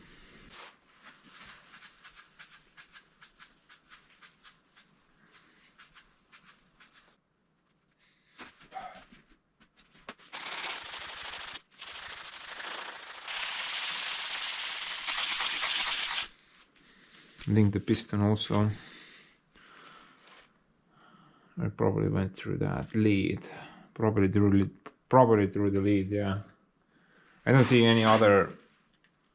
I think the piston also, I probably went through that lead, probably through the lead, yeah. I don't see any other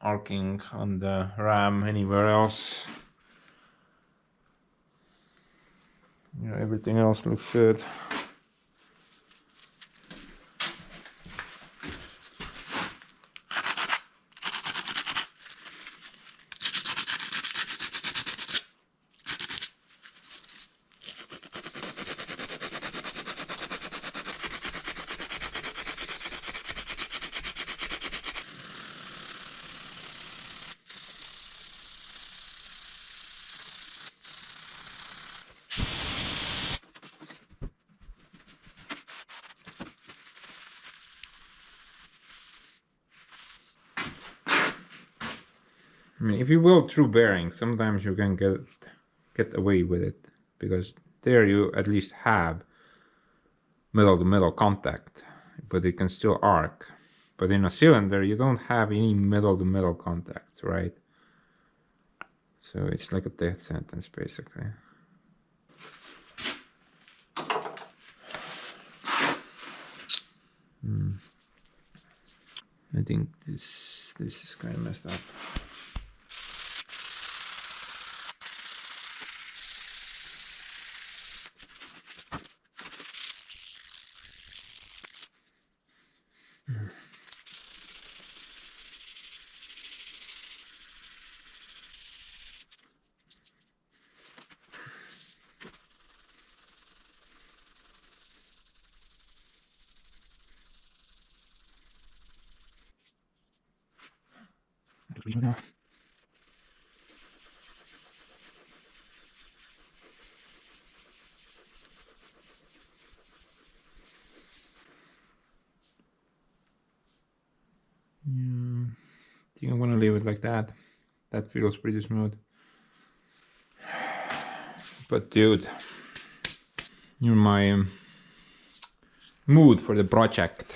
arcing on the ram anywhere else. Yeah, everything else looks good. I mean, if you weld through bearings, sometimes you can get away with it, because there you at least have metal to metal contact, but it can still arc. But in a cylinder, you don't have any metal to metal contact, right? So it's like a death sentence, basically. I think this is kind of messed up. No. Yeah, I think I'm gonna leave it like that. That feels pretty smooth. But dude, my mood for the project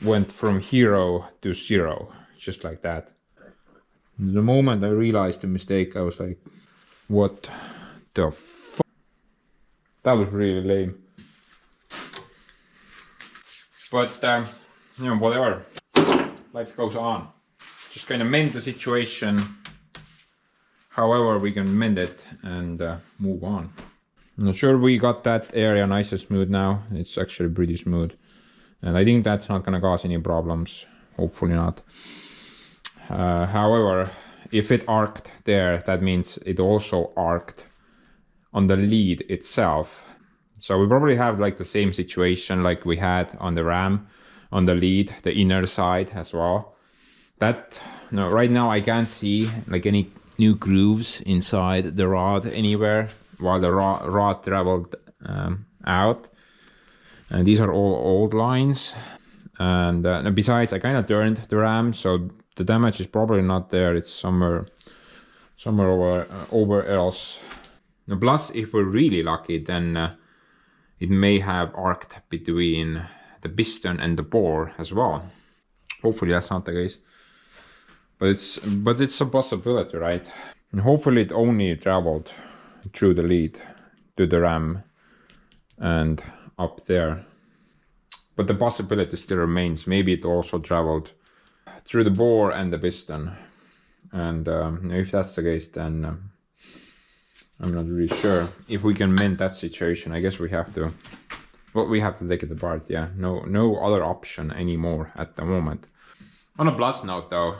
went from hero to zero, just like that. The moment I realized the mistake, I was like, what the fuck? That was really lame. But, you know, whatever. Life goes on. Just kind of mend the situation however we can mend it and move on. I'm not sure we got that area nice and smooth now. It's actually pretty smooth. And I think that's not gonna cause any problems. Hopefully not. However, if it arced there, that means it also arced on the lead itself. So we probably have like the same situation like we had on the ram, on the lead, the inner side as well. That, no, right now I can't see like any new grooves inside the rod anywhere while the rod traveled out. And these are all old lines. And besides, I kind of turned the ram, so the damage is probably not there. It's somewhere over else. Plus, if we're really lucky, then it may have arced between the piston and the bore as well. Hopefully that's not the case. But it's a possibility, right? And hopefully it only traveled through the lead to the ram and up there. But the possibility still remains. Maybe it also traveled through the bore and the piston. And if that's the case, then I'm not really sure. If we can mend that situation, I guess we have to... Well, we have to take it apart, yeah. No other option anymore at the moment. On a plus note though,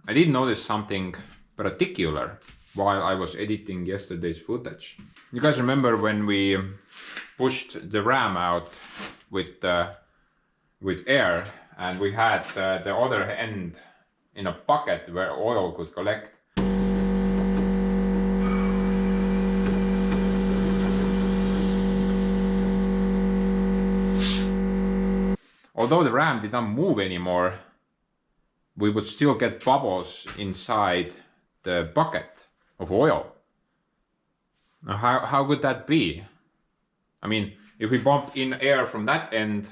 I did notice something particular while I was editing yesterday's footage. You guys remember when we pushed the ram out with air, and we had the other end in a bucket where oil could collect? Although the ram did not move anymore, we would still get bubbles inside the bucket of oil. Now, how could that be? I mean, if we pump in air from that end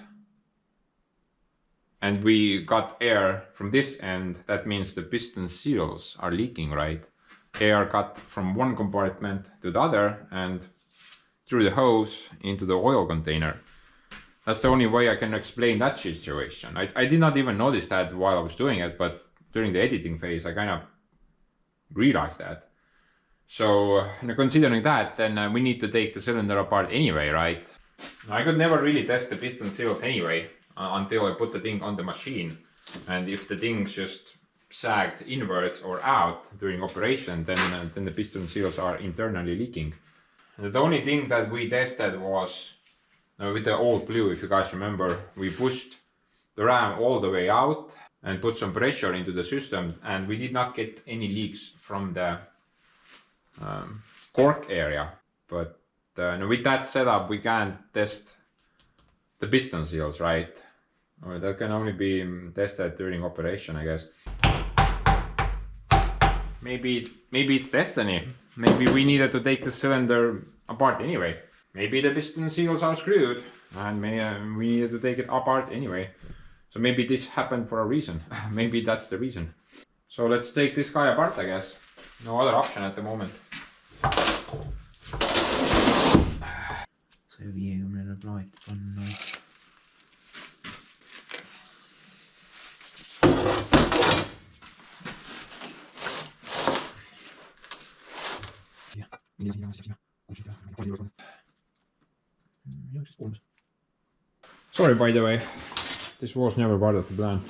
and we got air from this end, that means the piston seals are leaking, right? Air got from one compartment to the other and through the hose into the oil container. That's the only way I can explain that situation. I did not even notice that while I was doing it, but during the editing phase, I kind of realized that. So considering that, then we need to take the cylinder apart anyway, right? I could never really test the piston seals anyway until I put the thing on the machine. And if the thing's just sagged inwards or out during operation, then the piston seals are internally leaking. The only thing that we tested was with the old blue, if you guys remember, we pushed the ram all the way out and put some pressure into the system, and we did not get any leaks from the cork area. But with that setup, we can't test the piston seals, right? Or that can only be tested during operation, I guess. Maybe it's destiny. Maybe we needed to take the cylinder apart anyway. Maybe the piston seals are screwed and we needed to take it apart anyway. So maybe this happened for a reason. Maybe that's the reason. So let's take this guy apart, I guess. No other option at the moment. Så vi är om den light on. Sorry, by the way, this was never part of the plan.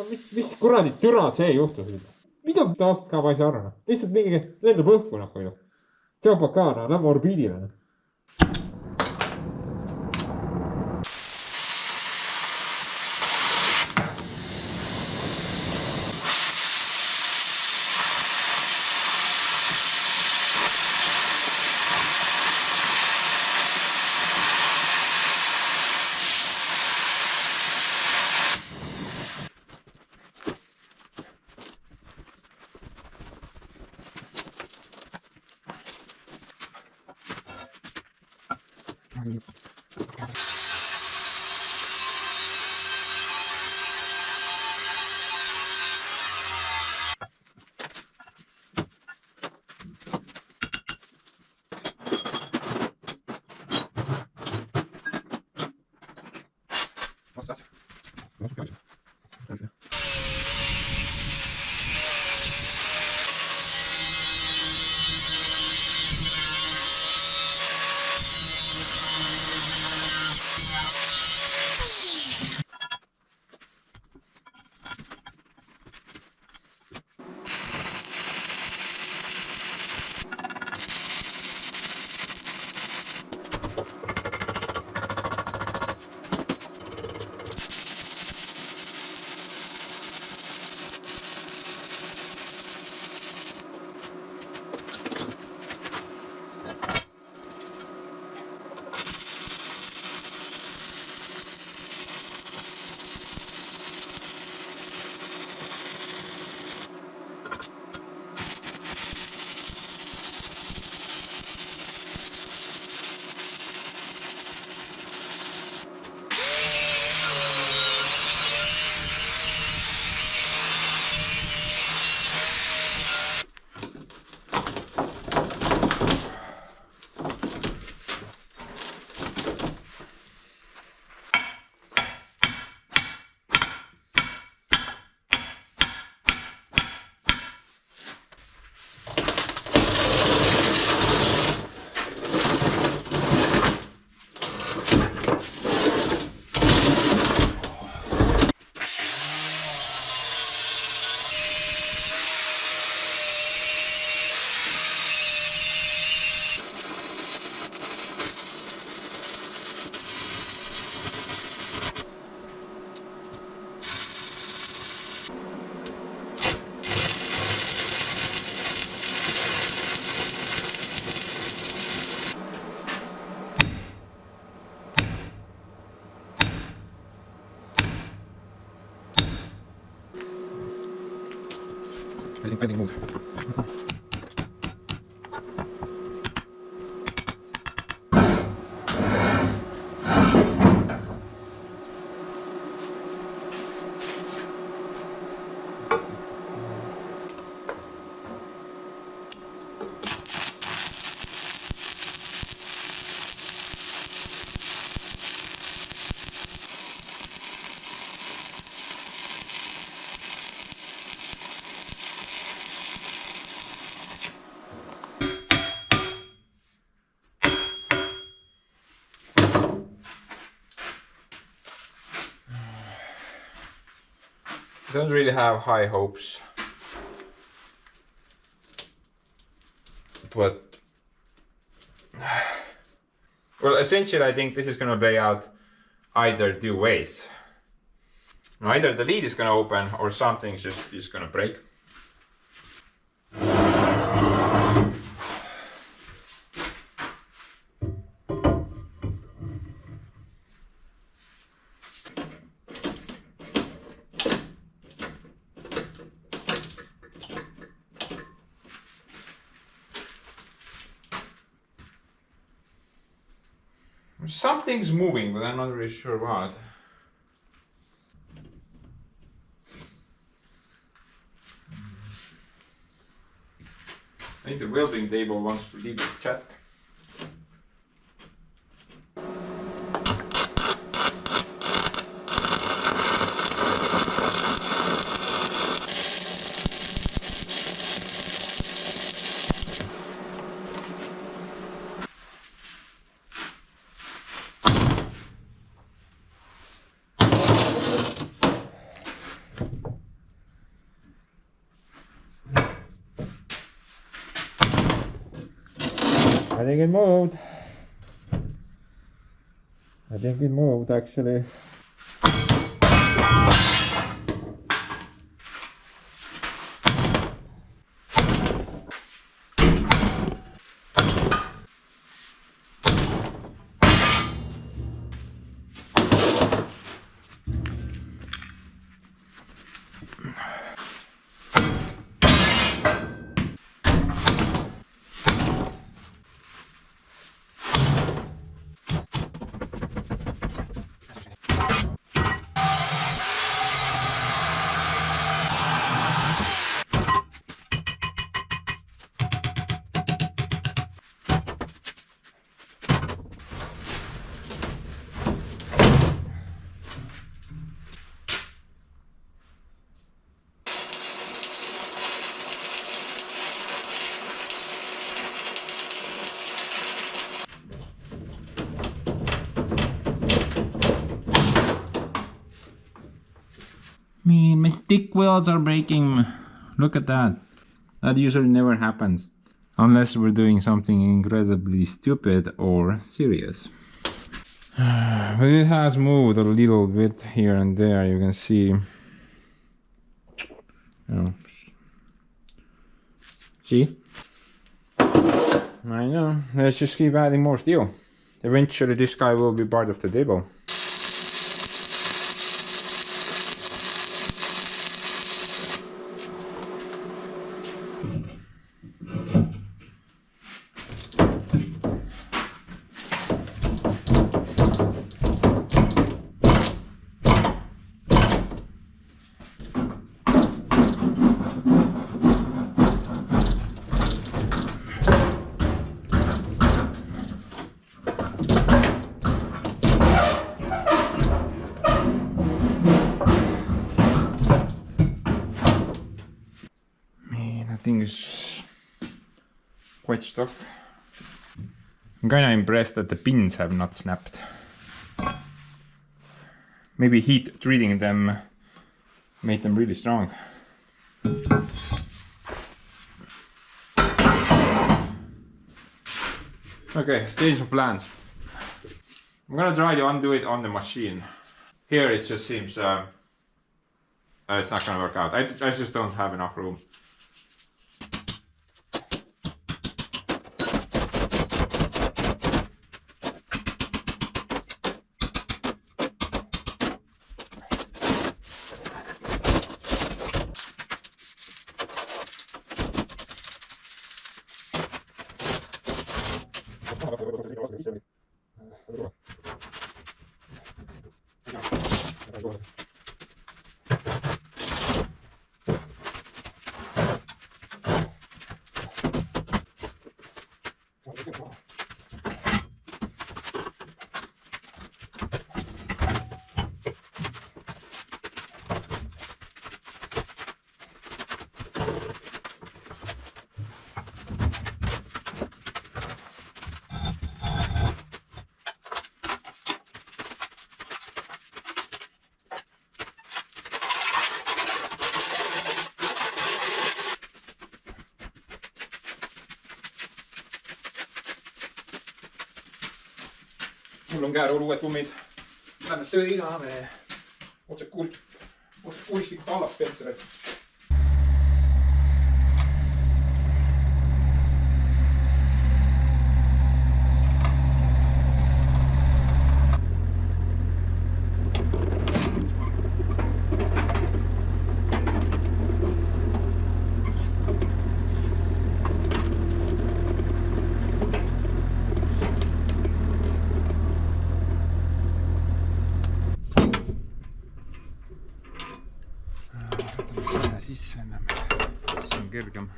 no mis kuradi türa see juhtus nüüd? Mida taast ka ma ei saa aru, noh. Lihtsalt mingi lendab õhku, noh, või noh. Teob ka, noh, lähme orbiidile, noh. think anything move. Don't really have high hopes, but well, essentially I think this is going to play out either two ways. Either the lid is going to open or something's just going to break. Something's moving, but I'm not really sure what. I think the welding table wants to leave the chat. I think it moved. I think it moved actually. Man, my stick welds are breaking. Look at that. That usually never happens. Unless we're doing something incredibly stupid or serious. But it has moved a little bit here and there, you can see. Oh. See? I know. Let's just keep adding more steel. Eventually this guy will be part of the table. Thing is quite stuck. I'm kinda impressed that the pins have not snapped. Maybe heat treating them made them really strong. Okay, change of plans. I'm gonna try to undo it on the machine. Here it just seems it's not gonna work out. I just don't have enough room. kohe. Ära kohe. Mul on käärul uued kummid. Lähme sõidame otse kuulistikult alas peale. Sisse enname, siis on kergem.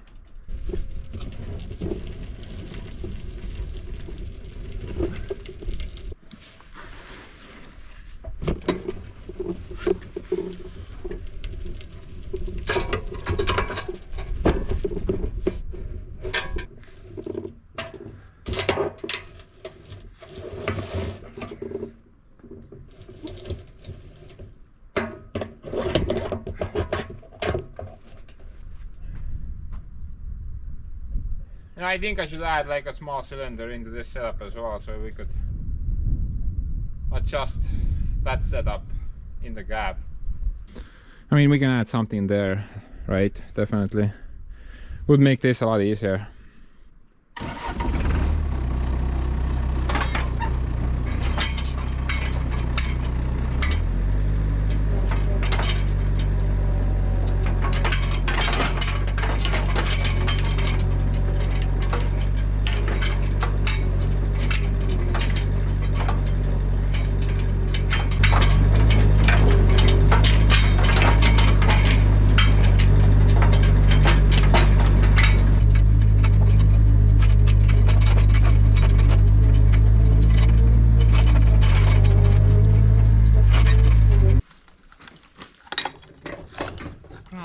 I think I should add like a small cylinder into this setup as well, so we could adjust that setup in the cab. I mean, we can add something there, right? Definitely. Would make this a lot easier.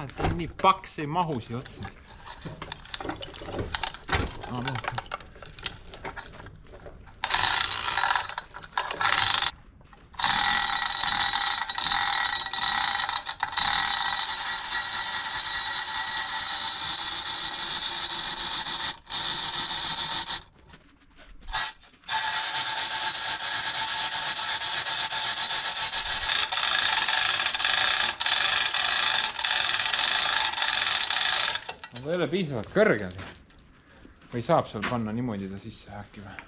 See on nii paks, ei mahu siia otsa. Ta ei ole piisavalt kõrgel või saab seal panna niimoodi ta sisse äkki või?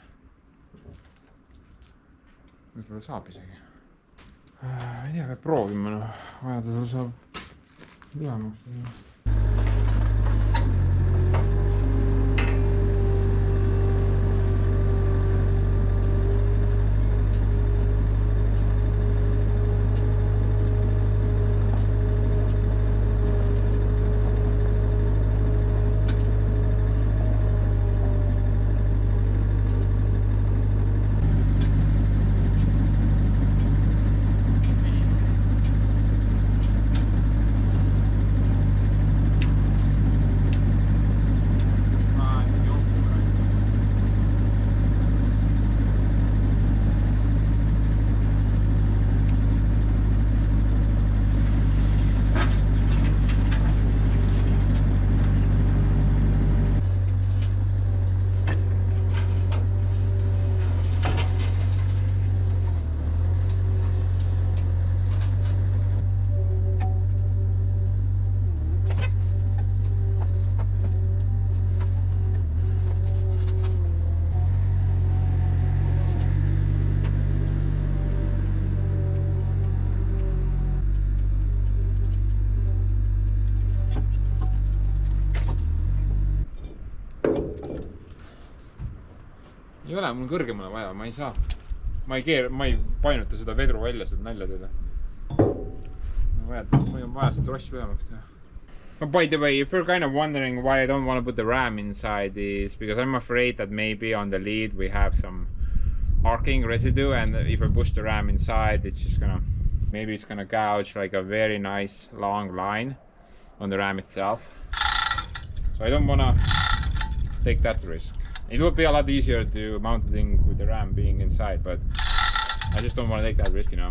Võib-olla saab isegi. Ei tea, peab proovima, vajadusel saab tulemaks. Ei ole mul kõrgemale vaja, ma ei saa. ma ei painuta seda vedru välja, seda nalja teile. Mul on vaja seda trossi lühemaks teha. But by the way, if you're kind of wondering why I don't want to put the ram inside, is because I'm afraid that maybe on the lead we have some arcing residue, and if I push the ram inside, it's just gonna, maybe it's gonna gouge like a very nice long line on the ram itself. So I don't wanna take that risk. It would be a lot easier to mount the thing with the ram being inside, but I just don't want to take that risk, you know.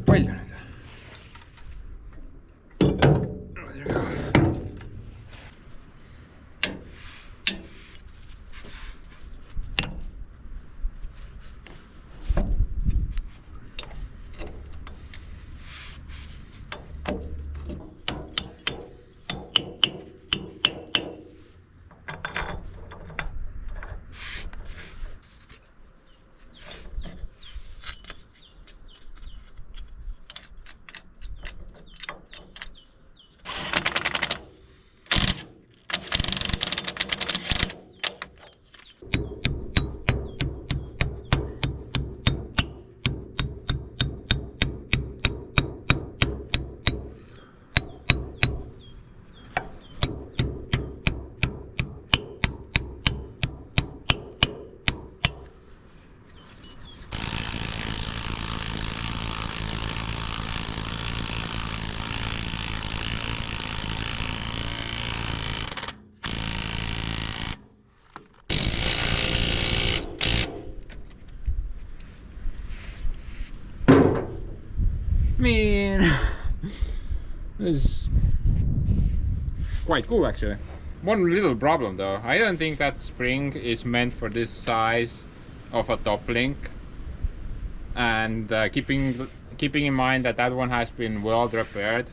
Palju nüüd? mean, it's quite cool actually. One little problem though, I don't think that spring is meant for this size of a top link, and keeping in mind that that one has been well repaired,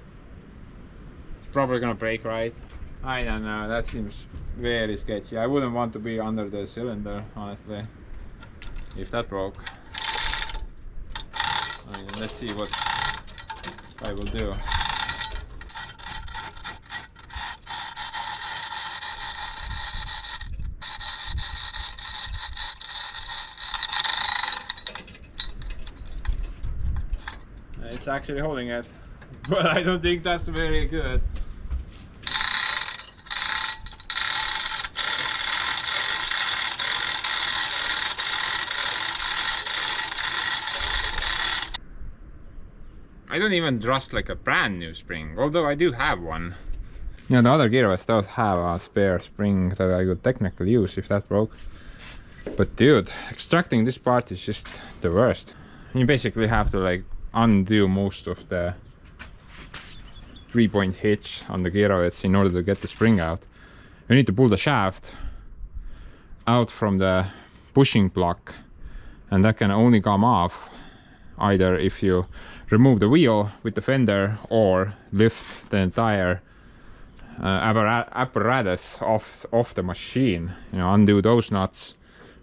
it's probably gonna break, right? I don't know, that seems very sketchy. I wouldn't want to be under the cylinder, honestly, if that broke. I mean, let's see what I will do. It's actually holding it, but I don't think that's very good. I don't even trust like a brand new spring, although I do have one. Yeah, the other Kirovets does have a spare spring that I could technically use if that broke. But dude, extracting this part is just the worst. You basically have to like undo most of the 3-point hitch on the Kirovets in order to get the spring out. You need to pull the shaft out from the pushing block, and that can only come off either if you remove the wheel with the fender or lift the entire apparatus off the machine. You know, undo those nuts,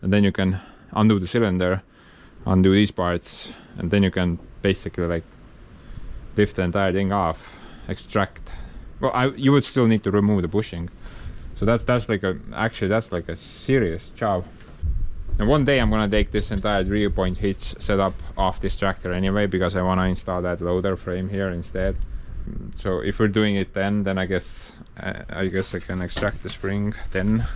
and then you can undo the cylinder, undo these parts, and then you can basically like lift the entire thing off, extract. Well, you would still need to remove the bushing, so that's like a serious job. And one day I'm gonna take this entire 3-point hitch setup off this tractor anyway, because I want to install that loader frame here instead. So if we're doing it then I guess I can extract the spring then.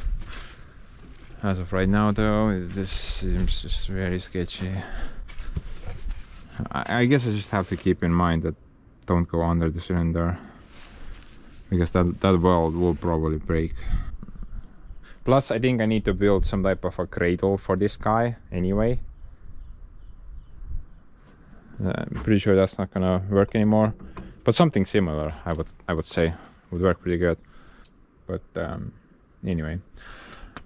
As of right now though, this seems just very sketchy. I guess I just have to keep in mind that don't go under the cylinder, because that weld will probably break. Plus, I think I need to build some type of a cradle for this guy anyway. I'm pretty sure that's not gonna work anymore, but something similar I would say would work pretty good. But anyway,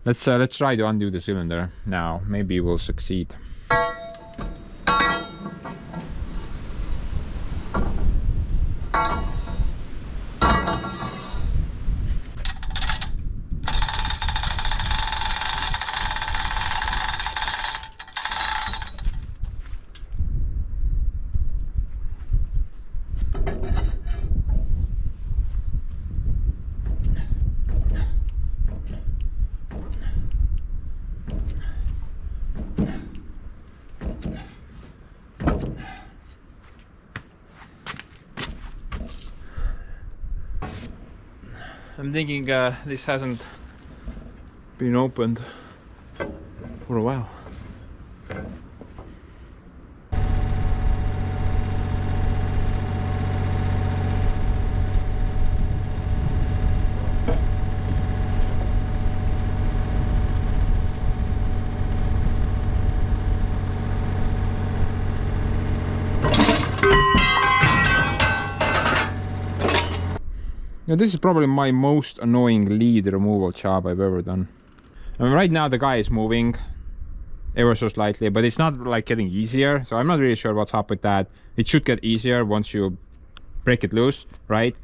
let's try to undo the cylinder now. Maybe we'll succeed. I'm thinking this hasn't been opened for a while. Now, this is probably my most annoying lead removal job I've ever done. I mean, right now the guy is moving ever so slightly, but it's not like getting easier, so I'm not really sure what's up with that. It should get easier once you break it loose, right?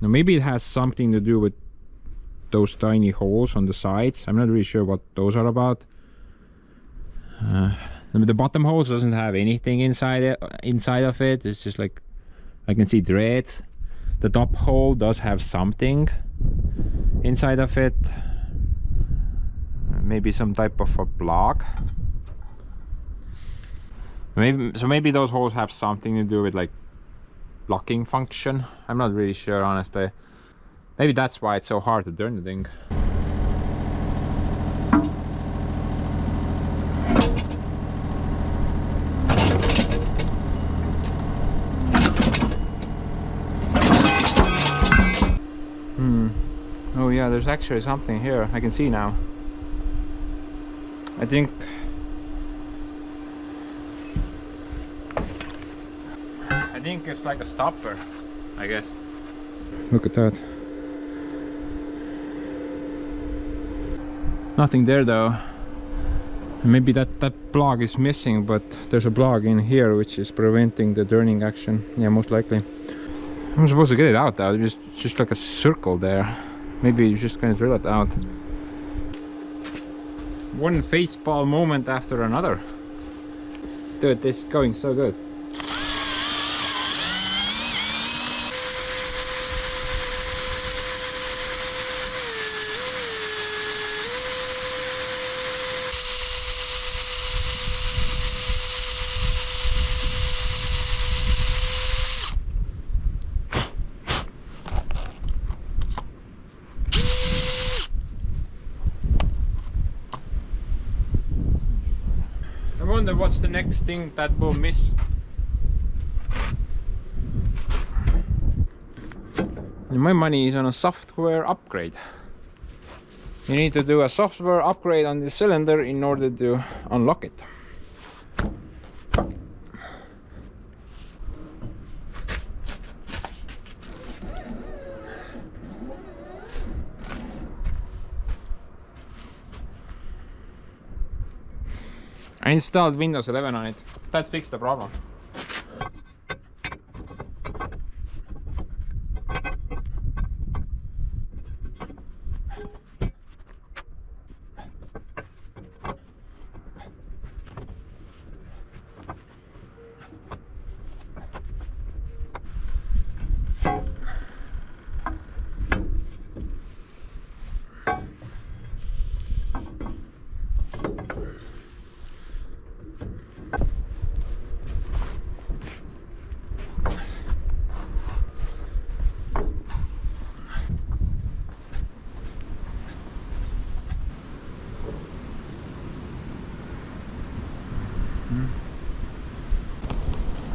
Now maybe it has something to do with those tiny holes on the sides. I'm not really sure what those are about. The bottom holes doesn't have anything inside of it. It's just like I can see threads. The top hole does have something inside of it. Maybe some type of a block. Maybe those holes have something to do with like blocking function. I'm not really sure, honestly. Maybe that's why it's so hard to turn the thing. Oh yeah, there's actually something here. I can see now. I think it's like a stopper, I guess. Look at that. Nothing there though. Maybe that block is missing, but there's a block in here which is preventing the turning action. Yeah, most likely. I'm supposed to get it out though. It's just like a circle there. Maybe you're just gonna drill it out. One facepall moment after another. Dude, this is going so good. I wonder what's the next thing that will miss. And my money is on a software upgrade. You need to do a software upgrade on the cylinder in order to unlock it. I installed Windows 11 on it. That fixed the problem.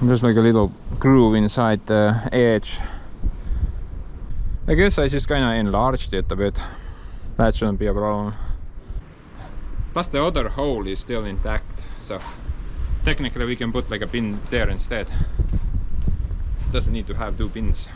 There's like a little groove inside the edge. I guess I just kinda enlarged it a bit. That shouldn't be a problem. Plus the other hole is still intact, so technically we can put like a pin there instead. Doesn't need to have two pins.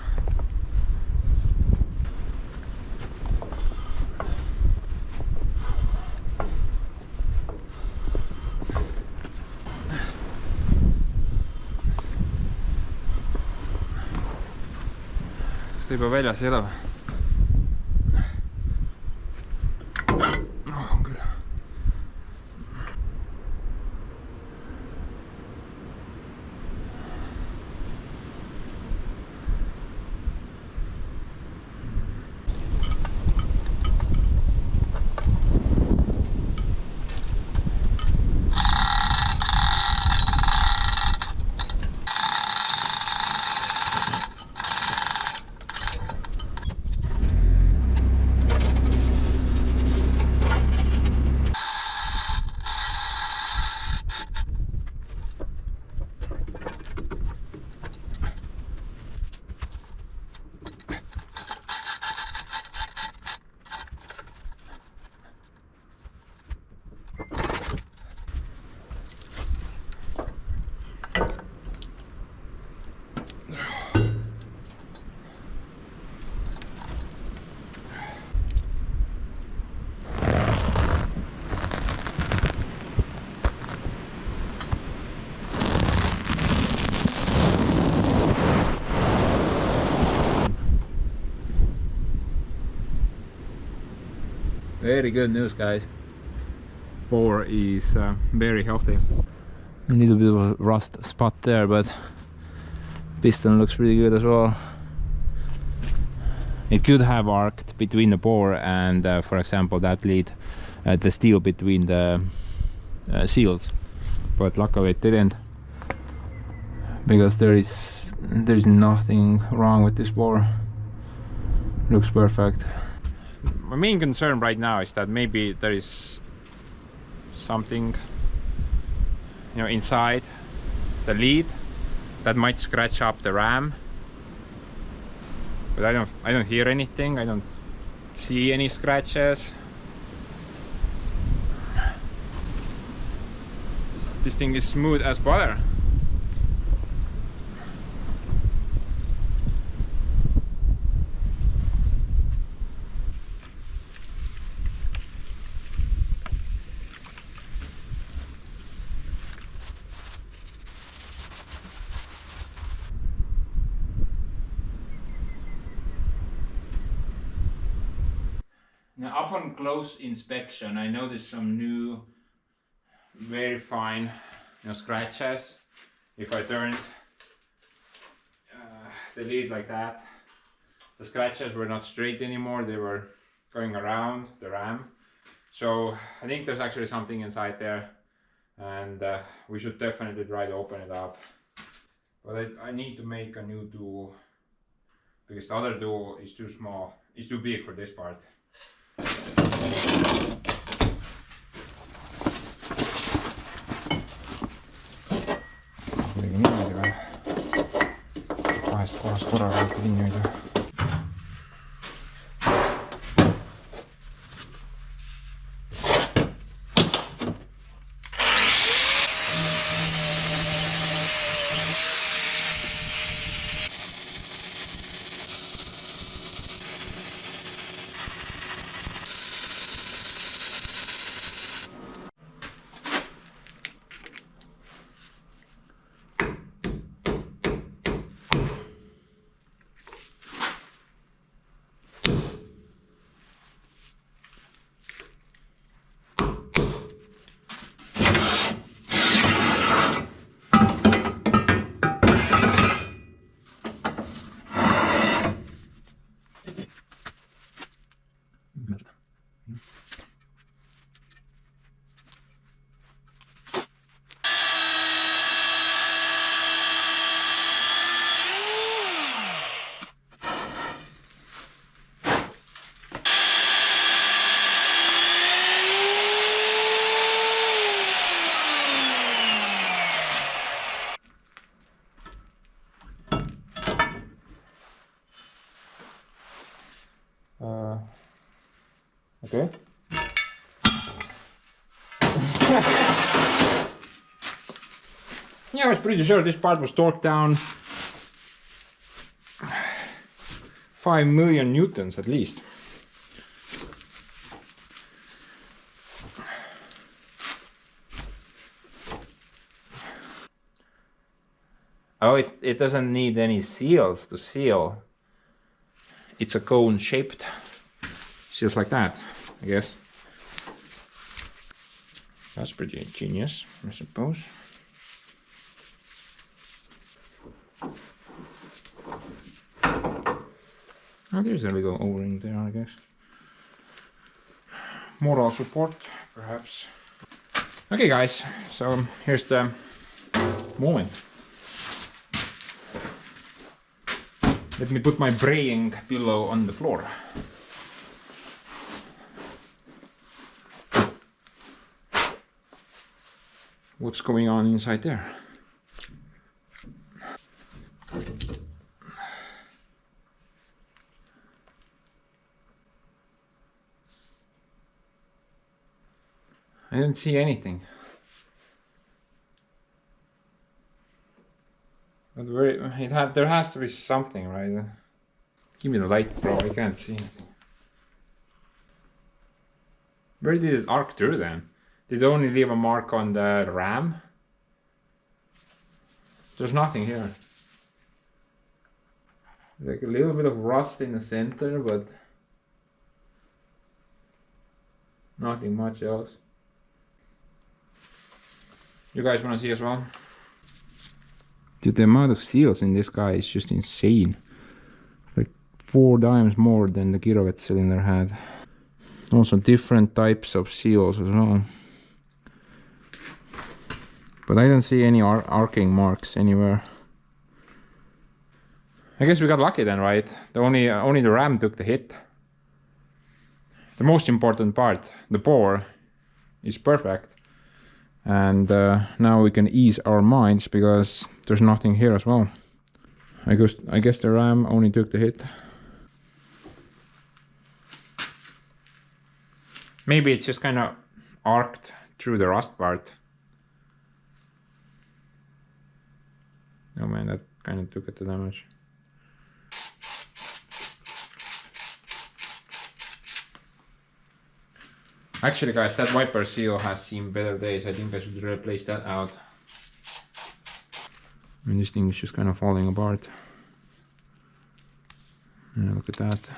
ta juba väljas ei ole või? On küll. Very good news, guys. Boar is very healthy. A little bit of a rust spot there, but piston looks pretty good as well. It could have arced between the bore and, for example, that lead, the steel between the seals, but luckily it didn't, because there's nothing wrong with this bore. Looks perfect. My main concern right now is that maybe there is something, you know, inside the lead that might scratch up the ram, but I don't hear anything. I don't see any scratches. This thing is smooth as butter. Now, upon close inspection, I noticed some new, very fine, scratches. If I turned the lead like that, the scratches were not straight anymore. They were going around the ram. So I think there's actually something inside there, and we should definitely try to open it up. But I need to make a new tool, because the other tool is too small. It's too big for this part. Kuidagi niimoodi või? Kahest kohast korraga võtta kinni hoida. Okay. Yeah, I was pretty sure this part was torqued down 5 million newtons at least. Oh, it doesn't need any seals to seal. it's a cone shaped. Seals like that, I guess. That's pretty genius, I suppose. Oh, there's a little O-ring there, I guess. Moral support, perhaps. Okay, guys, so here's the moment. Let me put my braying pillow on the floor. What's going on inside there? I didn't see anything. But there has to be something, right? Give me the light, bro. I can't see anything. Where did it arc through then? Did it only leave a mark on the ram? There's nothing here. Like a little bit of rust in the center, but nothing much else. You guys want to see as well? Dude, the amount of seals in this guy is just insane. Like 4 times more than the Kirovets cylinder had. Also different types of seals as well. But I don't see any arcing marks anywhere. I guess we got lucky then, right? Only the ram took the hit. The most important part, the bore, is perfect. And now we can ease our minds because there's nothing here as well. I guess the ram only took the hit. Maybe it's just kind of arced through the rust part. Oh man, that kind of took it the damage. Actually guys, that wiper seal has seen better days. I think I should replace that out. And this thing is just kind of falling apart. Yeah, look at that.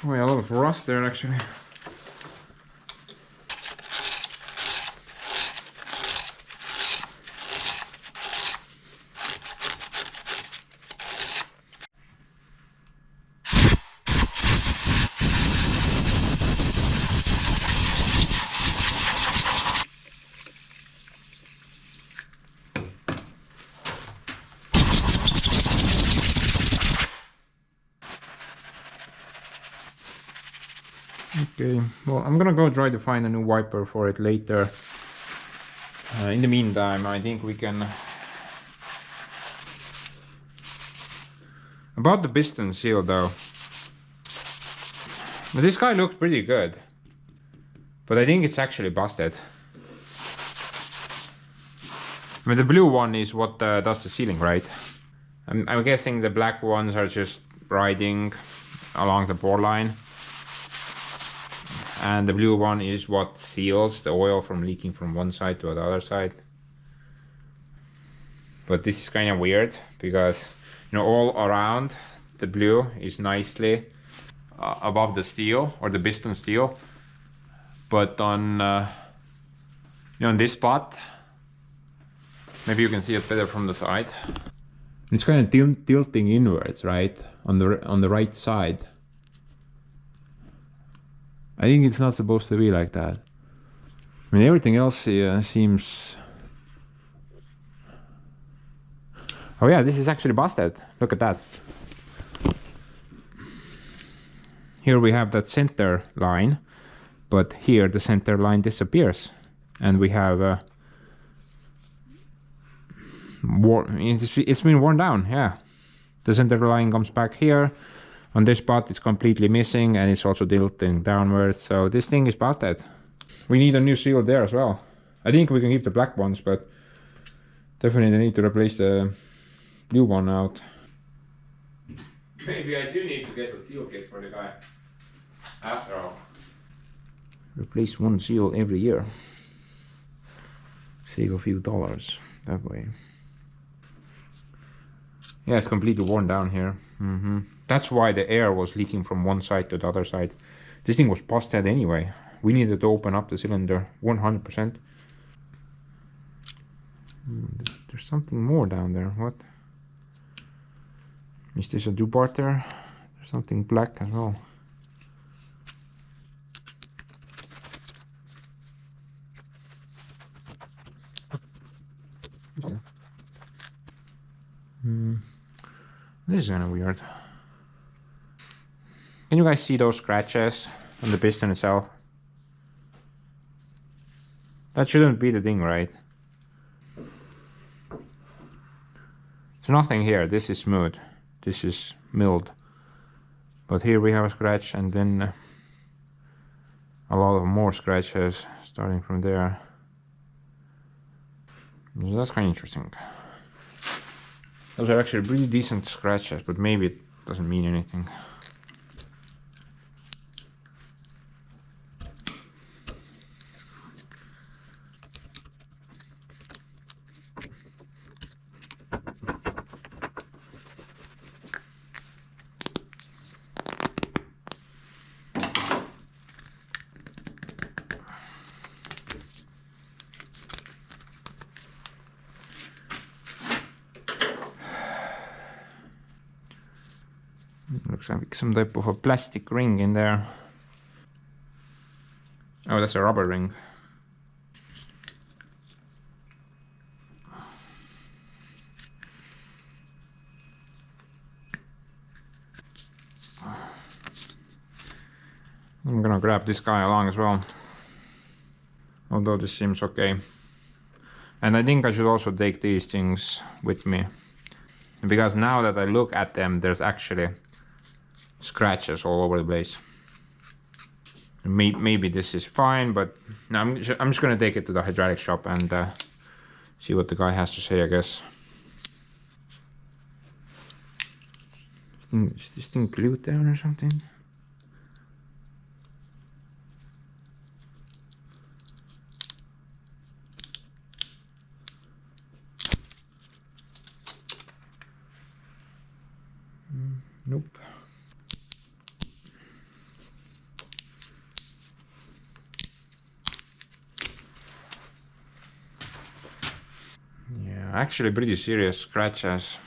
Oh yeah, a lot of rust there actually. Okay, well, I'm gonna go try to find a new wiper for it later. In the meantime, I think we can... About the piston seal though. This guy looks pretty good. But I think it's actually busted. I mean, the blue one is what does the sealing, right? I'm guessing the black ones are just riding along the bore line. And the blue one is what seals the oil from leaking from one side to the other side. But this is kind of weird because, you know, all around the blue is nicely above the steel or the piston steel. But on, you know, on this spot, maybe you can see it better from the side. It's kind of tilting inwards, right? On the right side. I think it's not supposed to be like that. I mean, everything else seems... Oh yeah, this is actually busted. Look at that. Here we have that center line, but here the center line disappears. And we have it's been worn down, yeah. The center line comes back here. On this spot it's completely missing and it's also tilting downwards, so this thing is busted. We need a new seal there as well. I think we can keep the black ones, but definitely need to replace the blue one out. Maybe I do need to get a seal kit for the guy. After all. Replace one seal every year. Save a few dollars that way. Yeah, it's completely worn down here. That's why the air was leaking from one side to the other side. This thing was busted anyway. We needed to open up the cylinder 100%. There's something more down there. What? Is this a two-parter? There's something black as well. This is kind of weird. Can you guys see those scratches on the piston itself? That shouldn't be the thing, right? So nothing here. This is smooth. This is milled. But here we have a scratch and then a lot of more scratches starting from there. So that's kind of interesting. Those are actually really decent scratches, but maybe it doesn't mean anything. Looks like some type of a plastic ring in there. Oh, that's a rubber ring. I'm gonna grab this guy along as well. Although this seems okay. And I think I should also take these things with me. Because now that I look at them, there's actually scratches all over the place. Maybe this is fine, but no, I'm just gonna take it to the hydraulic shop and see what the guy has to say, I guess. Is this thing glued down or something? Nope. Yeah, actually pretty serious scratches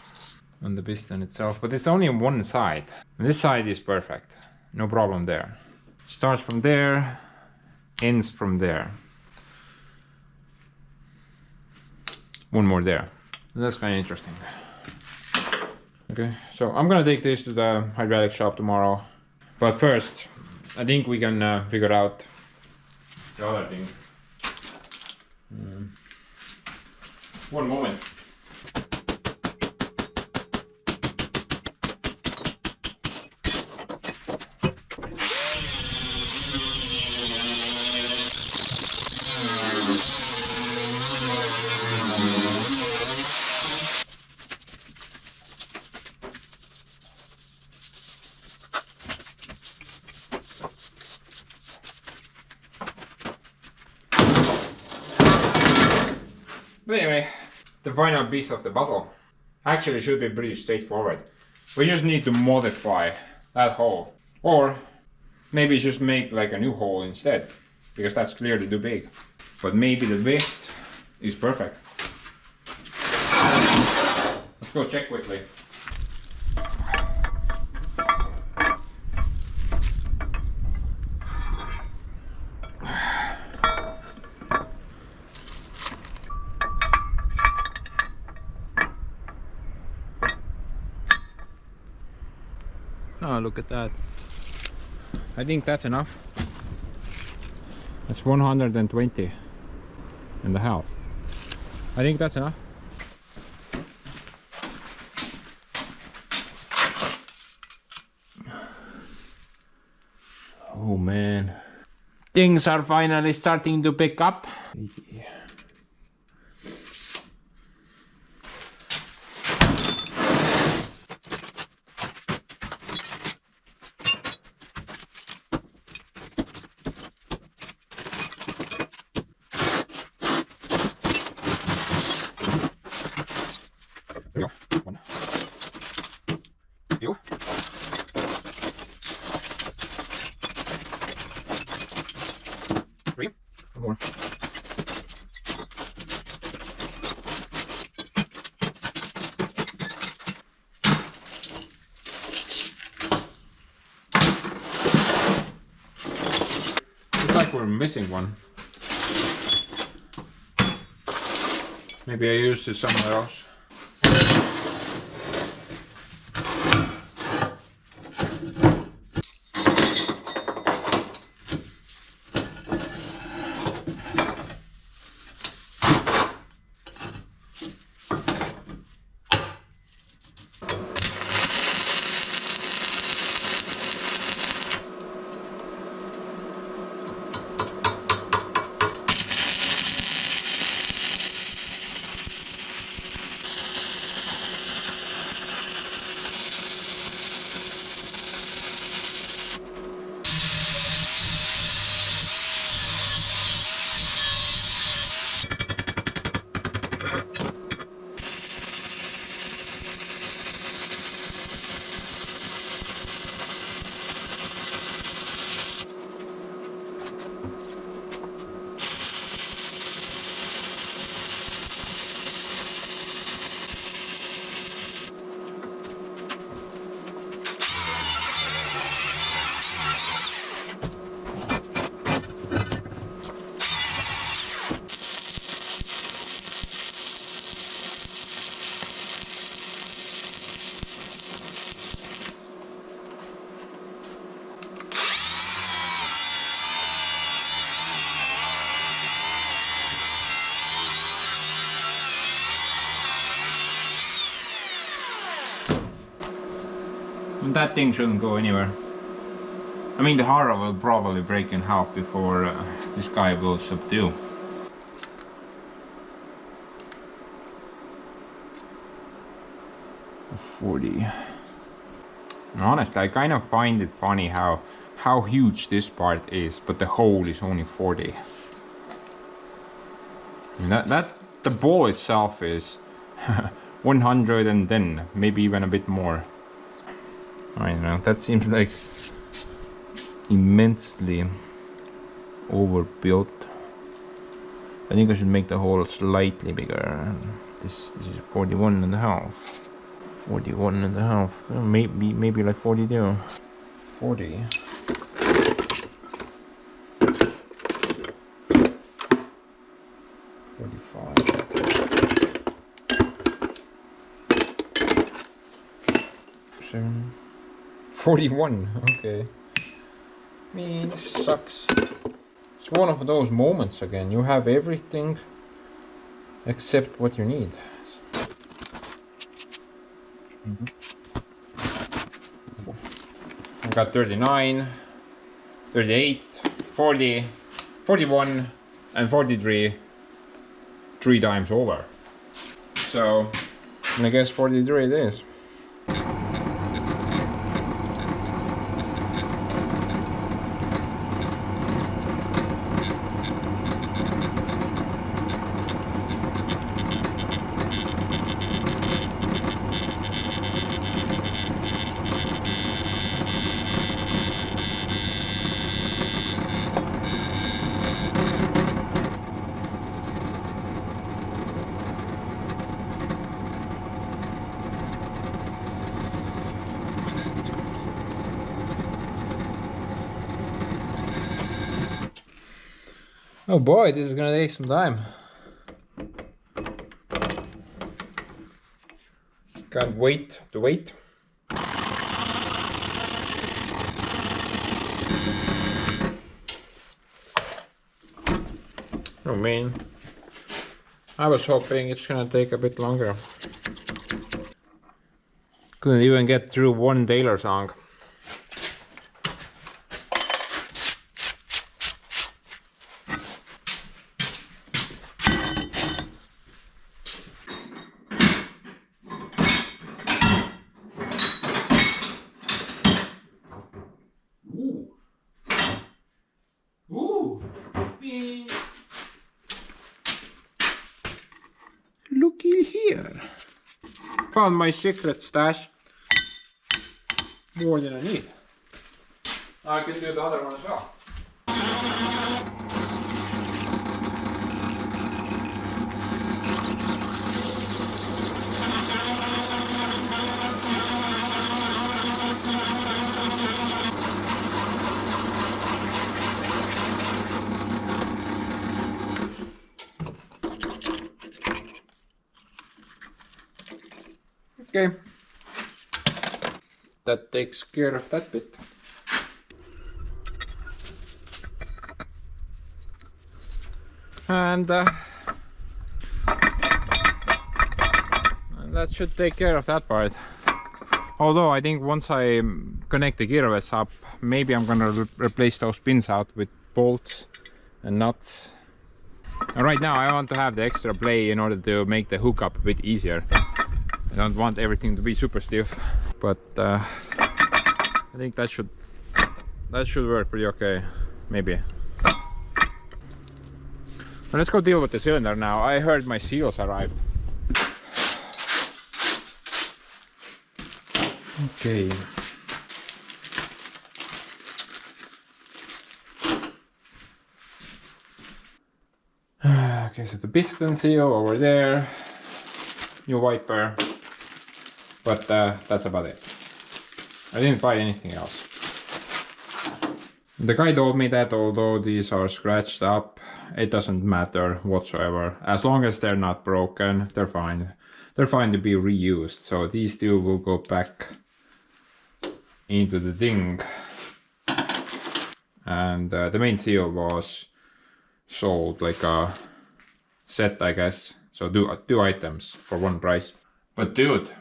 on the piston itself, but it's only on one side. This side is perfect, no problem there. Starts from there, ends from there. One more there. That's kind of interesting. Okay, so I'm gonna take this to the hydraulic shop tomorrow. But first, I think we can figure out the other thing. One moment. But anyway, the final piece of the puzzle actually should be pretty straightforward. We just need to modify that hole. Or maybe just make like a new hole instead, because that's clearly too big. But maybe the width is perfect. Let's go check quickly. Oh, look at that. I think that's enough. That's 120 and a half. I think that's enough. Oh man. Things are finally starting to pick up. Like we're missing one. Maybe I used it somewhere else. That thing shouldn't go anywhere. I mean, the Harrow will probably break in half before this guy will subdue. $40. Honestly, I kind of find it funny how huge this part is, but the hole is only 40. And the ball itself is 110, maybe even a bit more. I don't know, that seems like immensely overbuilt. I think I should make the hole slightly bigger. This is 41 and a half. 41 and a half. Maybe like 42. 40. 45. 7. 41, okay. I mean, this sucks. It's one of those moments again. You have everything except what you need. I got 39, 38, 40, 41, and 43 3 times over. So, I guess 43 it is. Oh boy, this is gonna take some time. Can't wait to wait. I mean, I was hoping it's gonna take a bit longer. Couldn't even get through one Taylor song. Looky here. Found my secret stash. More than I need. I can do the other one as well. Okay. That takes care of that bit. And that should take care of that part. Although I think once I connect the Kirovets up, maybe I'm gonna replace those pins out with bolts and nuts. And right now I want to have the extra play in order to make the hookup a bit easier. I don't want everything to be super stiff, but I think that should work pretty okay, maybe. But let's go deal with the cylinder now. I heard my seals arrived. Okay. Okay, so the piston seal over there, new wiper, but that's about it. I didn't buy anything else. The guy told me that although these are scratched up, it doesn't matter whatsoever. As long as they're not broken, they're fine. They're fine to be reused. So these two will go back into the thing. And the main seal was sold like a set, I guess. So two items for one price. But dude,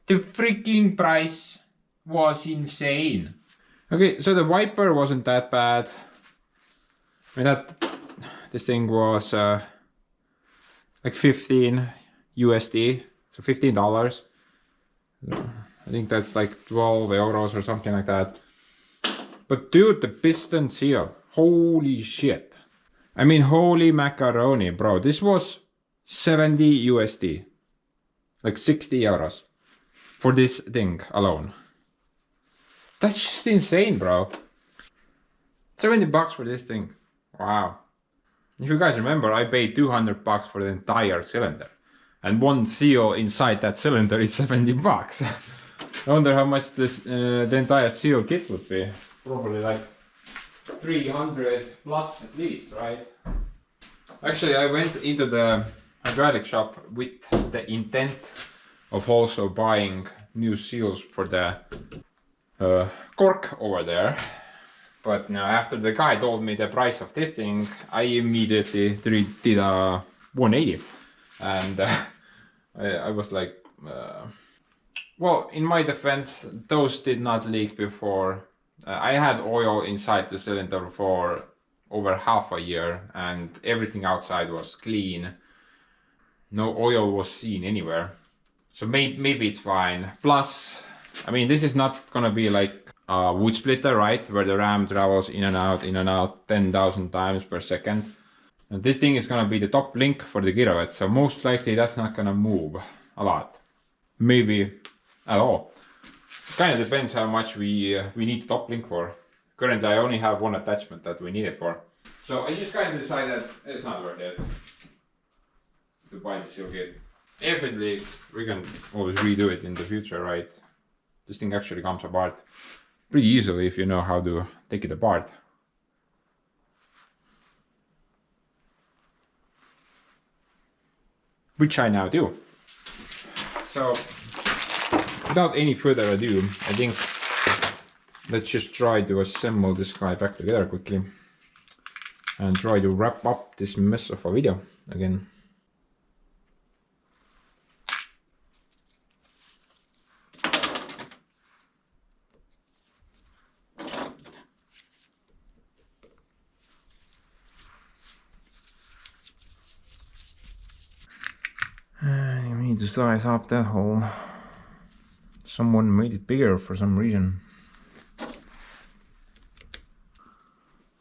the freaking price was insane. Okay, so the wiper wasn't that bad. I mean this thing was like 15 USD, so $15. I think that's like 12 euros or something like that. But dude, the piston seal, holy shit. I mean, holy macaroni, bro. This was 70 USD, like 60 euros for this thing alone. That's just insane, bro. 70 bucks for this thing. Wow. If you guys remember, I paid 200 bucks for the entire cylinder. And one seal inside that cylinder is 70 bucks. I wonder how much this the entire seal kit would be. Probably like 300 plus at least, right? Actually, I went into the hydraulic shop with the intent of also buying new seals for the cork over there. But now after the guy told me the price of this thing, I immediately did a 180. And I was like, well, in my defense, those did not leak before. I had oil inside the cylinder for over half a year and everything outside was clean. No oil was seen anywhere. So maybe it's fine. Plus, I mean, this is not gonna be like a wood splitter, right? Where the ram travels in and out 10,000 times per second. And this thing is gonna be the top link for the Kirovets, so most likely that's not gonna move a lot. Maybe at all. Kind of depends how much we need top link for. Currently I only have one attachment that we need it for. So I just kind of decided it's not worth it to buy the seal kit. If it leaks, we can always redo it in the future, right? This thing actually comes apart pretty easily if you know how to take it apart. Which I now do. So, without any further ado, I think let's just try to assemble this guy back together quickly. and try to wrap up this mess of a video again. You need to size up that hole. Someone made it bigger for some reason.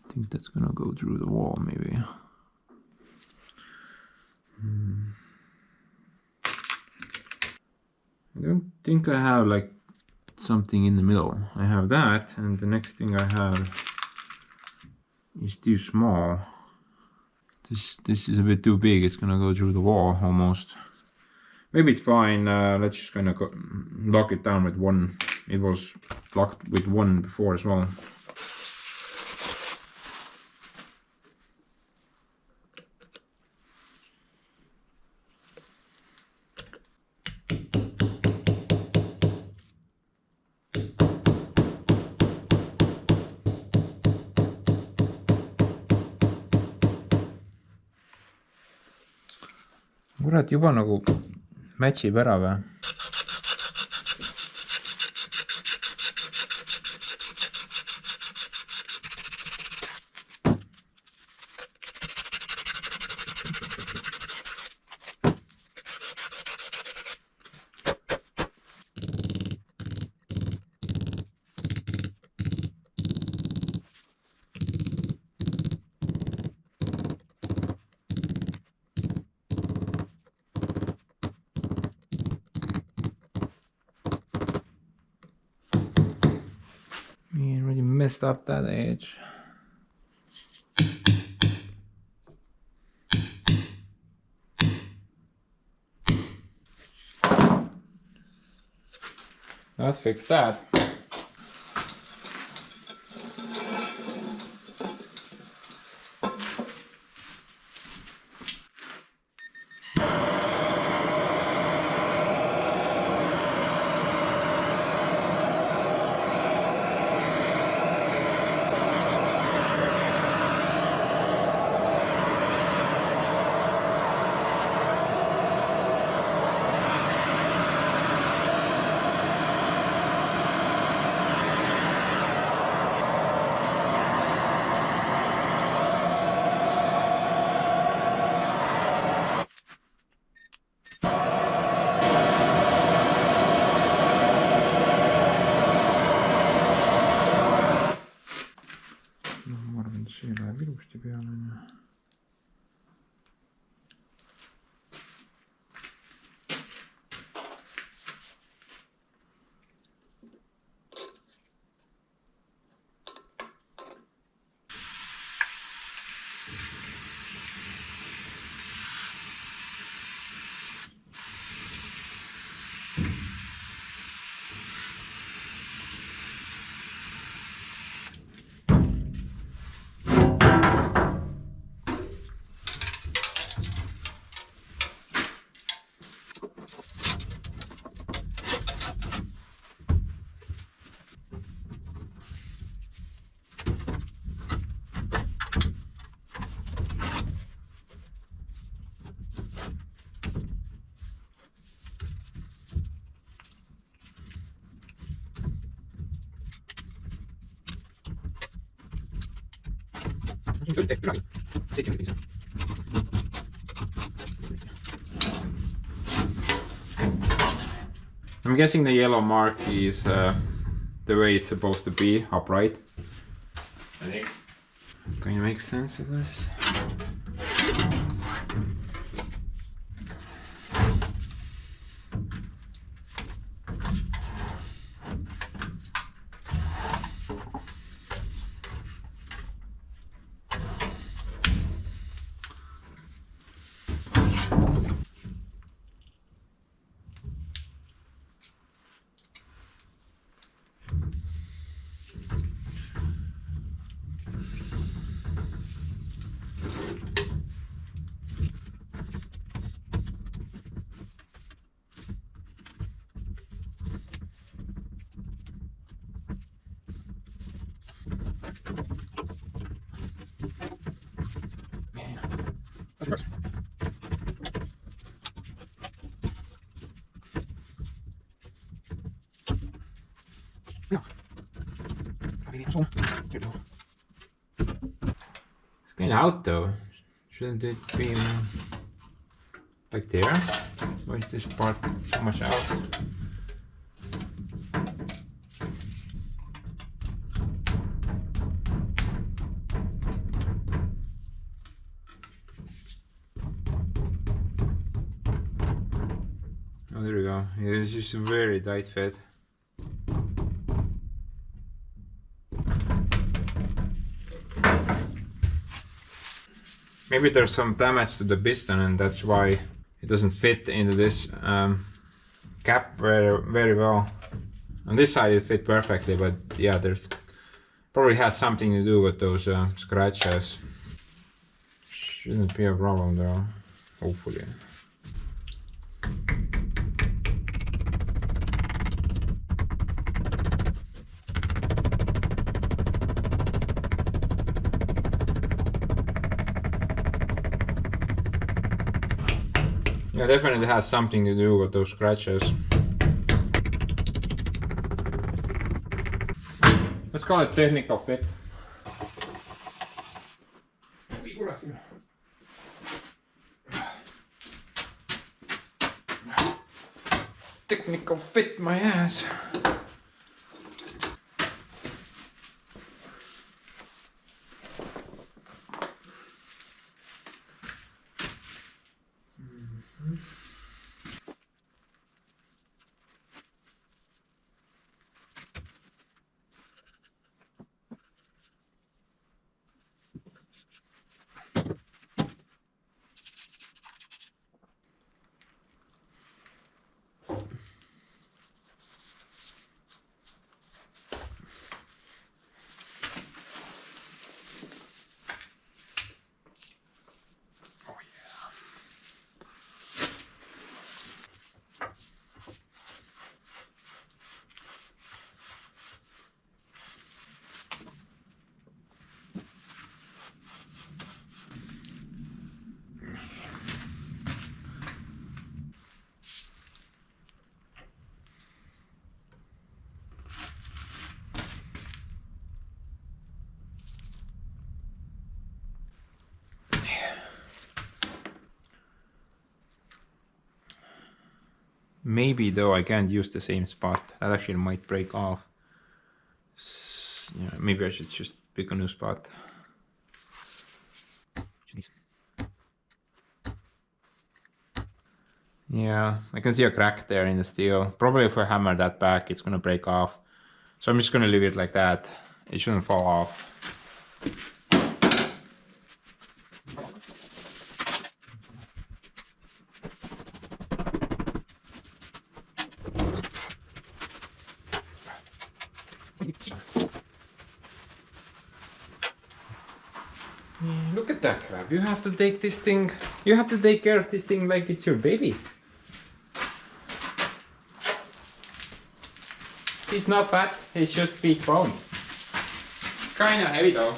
I think that's gonna go through the wall maybe. I don't think I have like something in the middle. I have that, and the next thing I have is too small. This is a bit too big. It's gonna go through the wall almost. Maybe it's fine. Let's just kind of lock it down with one. It was locked with one before as well. Kurat, juba nagu matchib ära või? Messed up that edge. Let's fix that. See läheb ilusti peale. I'm guessing the yellow mark is the way it's supposed to be, upright. I think. Can you make sense of this? It's going out though. Shouldn't it be like there? Why is this part so much out? Oh, there we go. It's just a very tight fit. Maybe there's some damage to the piston and that's why it doesn't fit into this cap very well. On this side it fit perfectly, but yeah, there's probably has something to do with those scratches. Shouldn't be a problem though, hopefully. Yeah, definitely has something to do with those scratches. Let's call it technical fit. Technical fit my ass. Maybe though I can't use the same spot. That actually might break off. Yeah, maybe I should just pick a new spot. Yeah, I can see a crack there in the steel. Probably if I hammer that back, it's gonna break off. So I'm just gonna leave it like that. It shouldn't fall off. Look at that crap. You have to take this thing, you have to take care of this thing like it's your baby. He's not fat, he's just big bone. Kinda heavy though.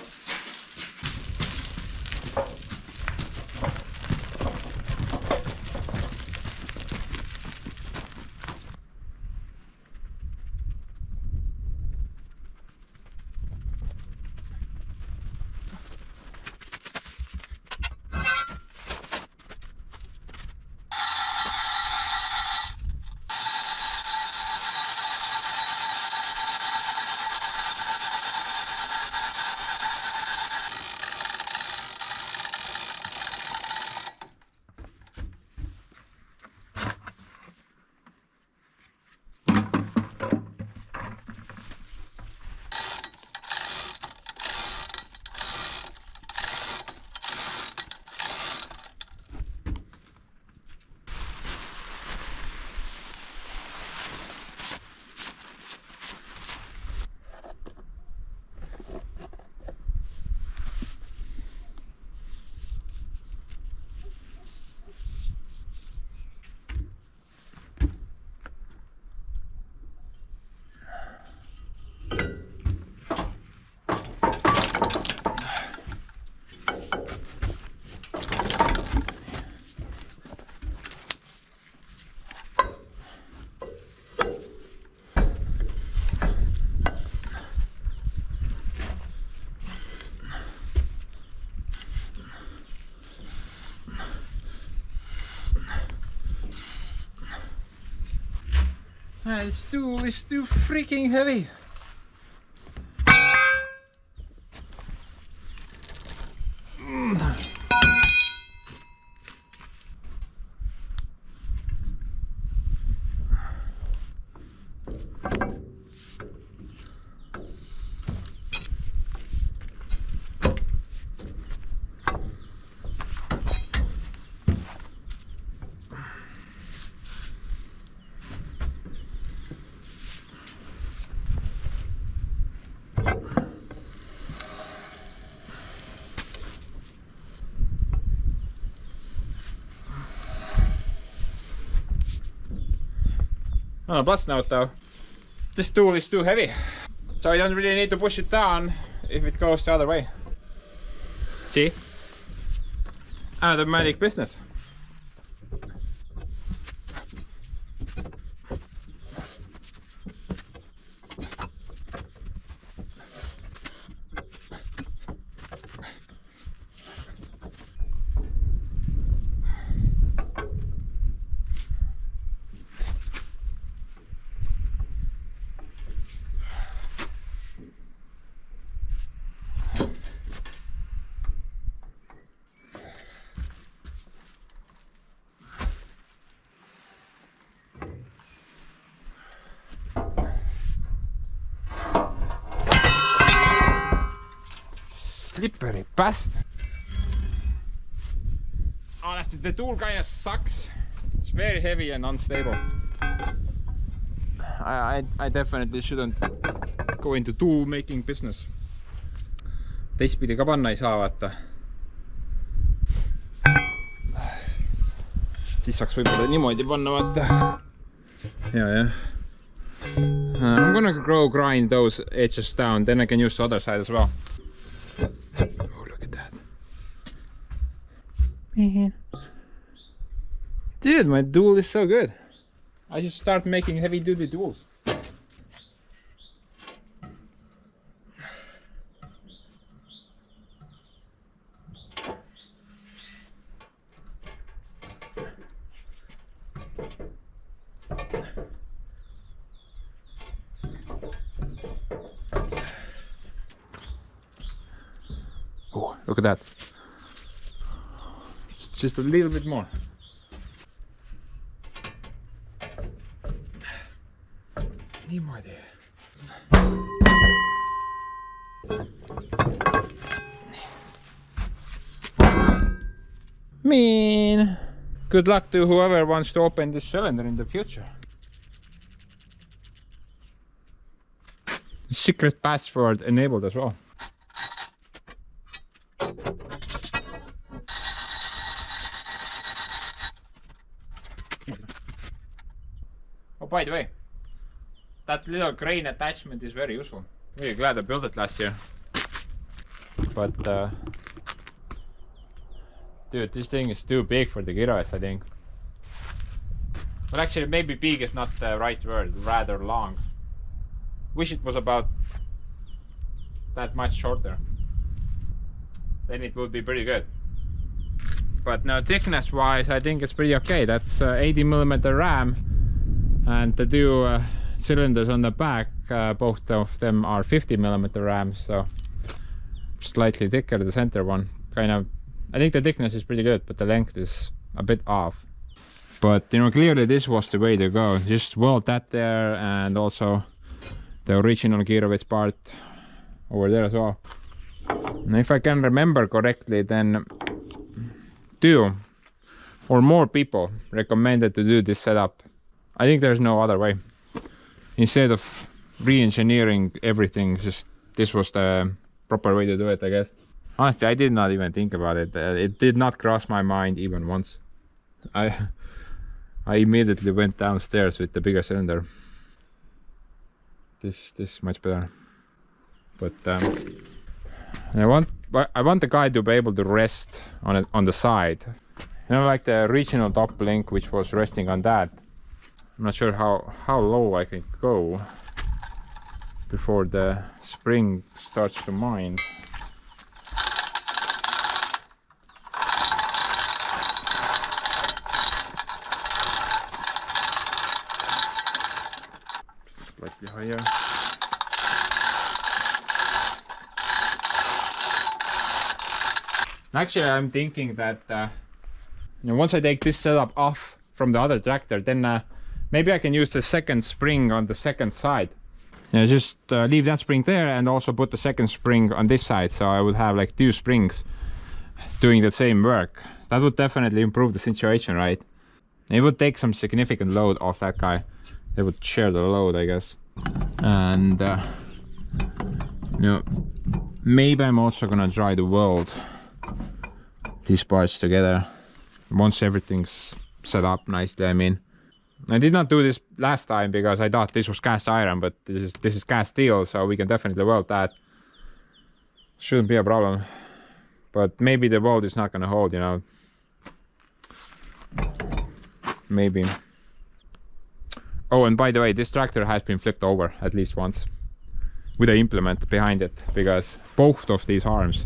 This tool is too freaking heavy. On a plus note though, this tool is too heavy, so I don't really need to push it down if it goes the other way. See? Automatic business. Slippery bastard. Honestly, the tool kind of sucks. It's very heavy and unstable. I definitely shouldn't go into tool making business. Teistpidi ka panna ei saa, vaata. Siis saaks võib-olla niimoodi panna, vaata. Yeah. I'm gonna grind those edges down, then I can use the other side as well. Oh, look at that. Man. Dude, my tool is so good. I should start making heavy duty tools. Oh, look at that. Just a little bit more. Niimoodi. Man, good luck to whoever wants to open this cylinder in the future. Secret password enabled as well. Oh, by the way, that little crane attachment is very useful. Really glad I built it last year. But dude, this thing is too big for the Kirovets, I think. Well, actually, maybe big is not the right word, rather long. Wish it was about that much shorter. Then it would be pretty good. But now, thickness wise, I think it's pretty okay. That's 80mm RAM, and the two cylinders on the back, both of them are 50mm RAM, so slightly thicker, the center one. Kind of, I think the thickness is pretty good, but the length is a bit off. But you know, clearly this was the way to go. Just weld that there, and also the original Kirovets part over there as well. And if I can remember correctly, then 2 or more people recommended to do this setup. I think there's no other way. Instead of re-engineering everything, just this was the proper way to do it, I guess. Honestly, I did not even think about it. It did not cross my mind even once. I immediately went downstairs with the bigger cylinder. This is much better. But I want the guy to be able to rest on it on the side. You know, like the original top link, which was resting on that. I'm not sure how low I can go before the spring starts to mine. here. Actually, I'm thinking that once I take this setup off from the other tractor, then maybe I can use the second spring on the second side. Yeah, just leave that spring there and also put the second spring on this side, so I would have like 2 springs doing the same work. That would definitely improve the situation, right? It would take some significant load off that guy. They would share the load, I guess. And maybe I'm also gonna try to weld these parts together once everything's set up nicely. I mean, I did not do this last time because I thought this was cast iron, but this is cast steel, so we can definitely weld that. Shouldn't be a problem. But maybe the weld is not gonna hold, you know. Maybe. Oh, and by the way, this tractor has been flipped over at least once with an implement behind it, because both of these arms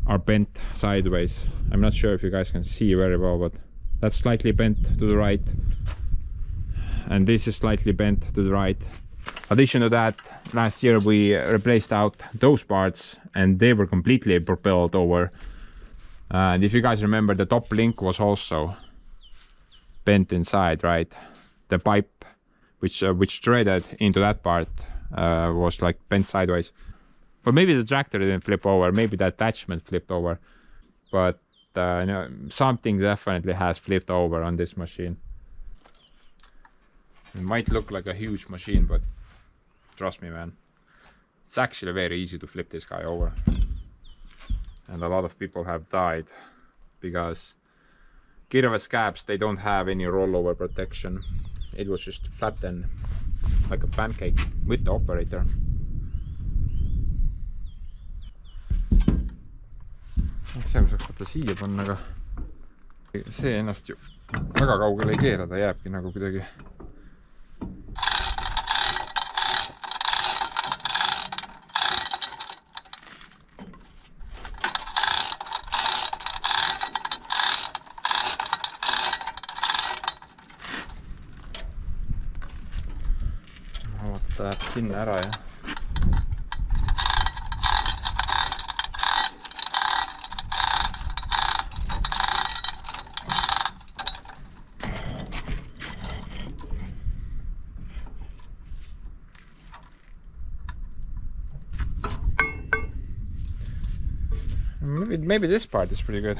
are bent sideways. I'm not sure if you guys can see very well, but that's slightly bent to the right, and this is slightly bent to the right. Addition to that, last year we replaced out those parts and they were completely propelled over. And if you guys remember, the top link was also bent inside, right? The pipe which threaded into that part was like bent sideways. But maybe the tractor didn't flip over, maybe the attachment flipped over. But something definitely has flipped over on this machine. It might look like a huge machine, but trust me, man, it's actually very easy to flip this guy over. And a lot of people have died because Kirovets cabs, they don't have any rollover protection. It was just flattened like a pancake with the operator. See, kui saaks vaata siia panna, aga see ennast ju väga kaugele ei keera, ta jääbki nagu kuidagi. Ta läheb sinna ära ja maybe this part is pretty good.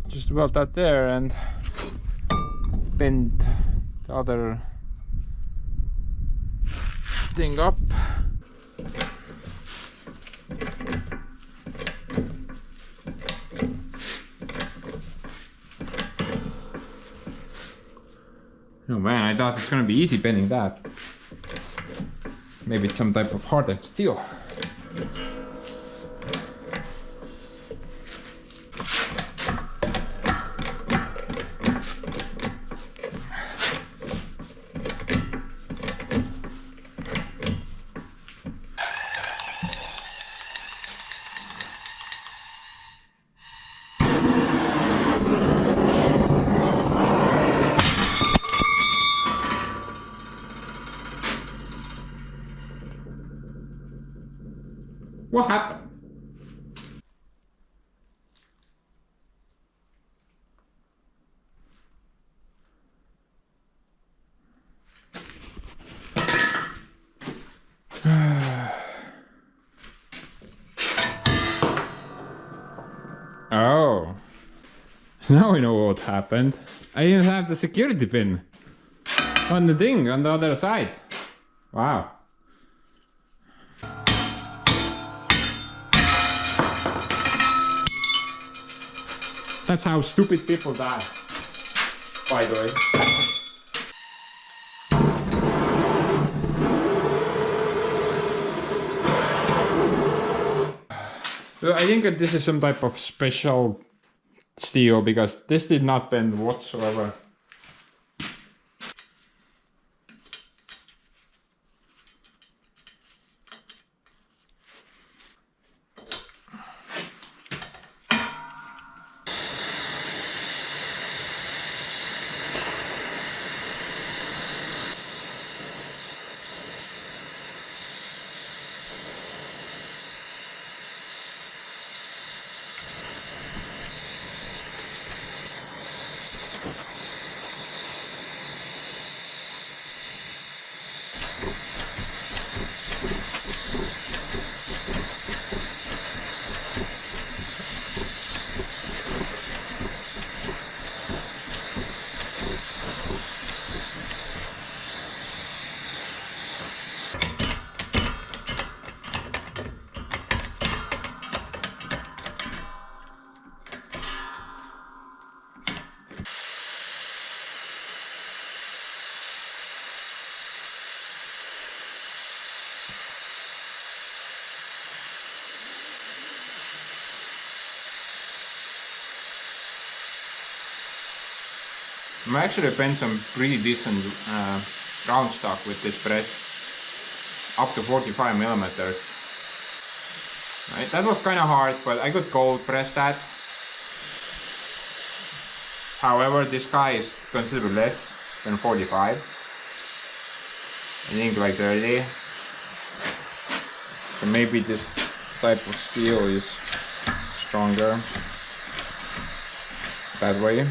Just weld that there and bend the other thing up. Oh man, I thought it's gonna be easy bending that. Maybe it's some type of hardened steel. What happened? Oh, now I know what happened. I didn't have the security pin on the thing on the other side. Wow. That's how stupid people die, by the way. So I think that this is some type of special steel because this did not bend whatsoever. I'm actually bent some pretty decent round stock with this press, up to 45 millimeters. Right, that was kind of hard, but I could cold press that. However, this guy is considerably less than 45. I think like 30. So maybe this type of steel is stronger that way.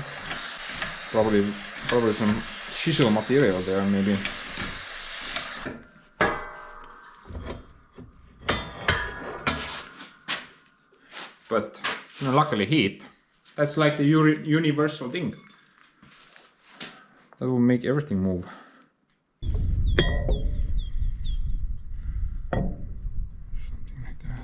Probably some chisel material there, maybe. But you know, luckily heat. That's like the universal thing. That will make everything move. Something like that.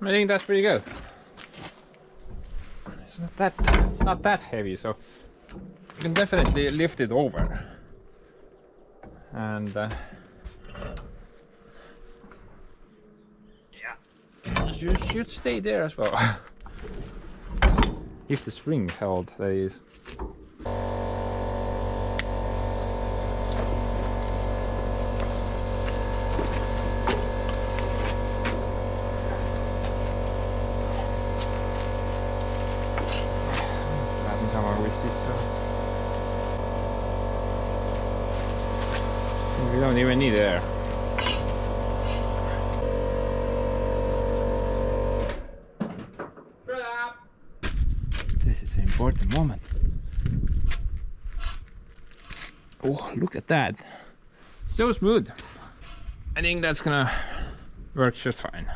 I think that's pretty good. It's not that heavy, so you can definitely lift it over. And yeah, you should stay there as well. If the spring held, that is. We don't even need air. This is an important moment. Oh, look at that. So smooth. I think that's gonna work just fine.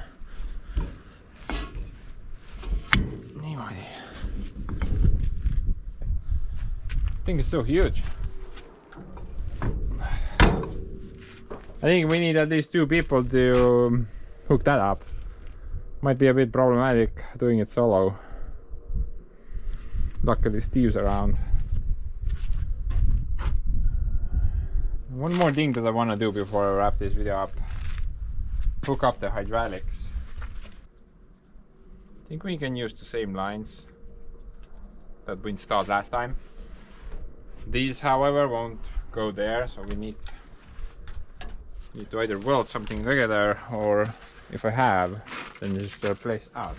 Anyway. I think it's so huge. I think we need at least 2 people to hook that up. Might be a bit problematic doing it solo. Luckily Steve's around. One more thing that I want to do before I wrap this video up. Hook up the hydraulics. I think we can use the same lines that we installed last time. These, however, won't go there, so we need to either weld something together, or if I have, then just replace out.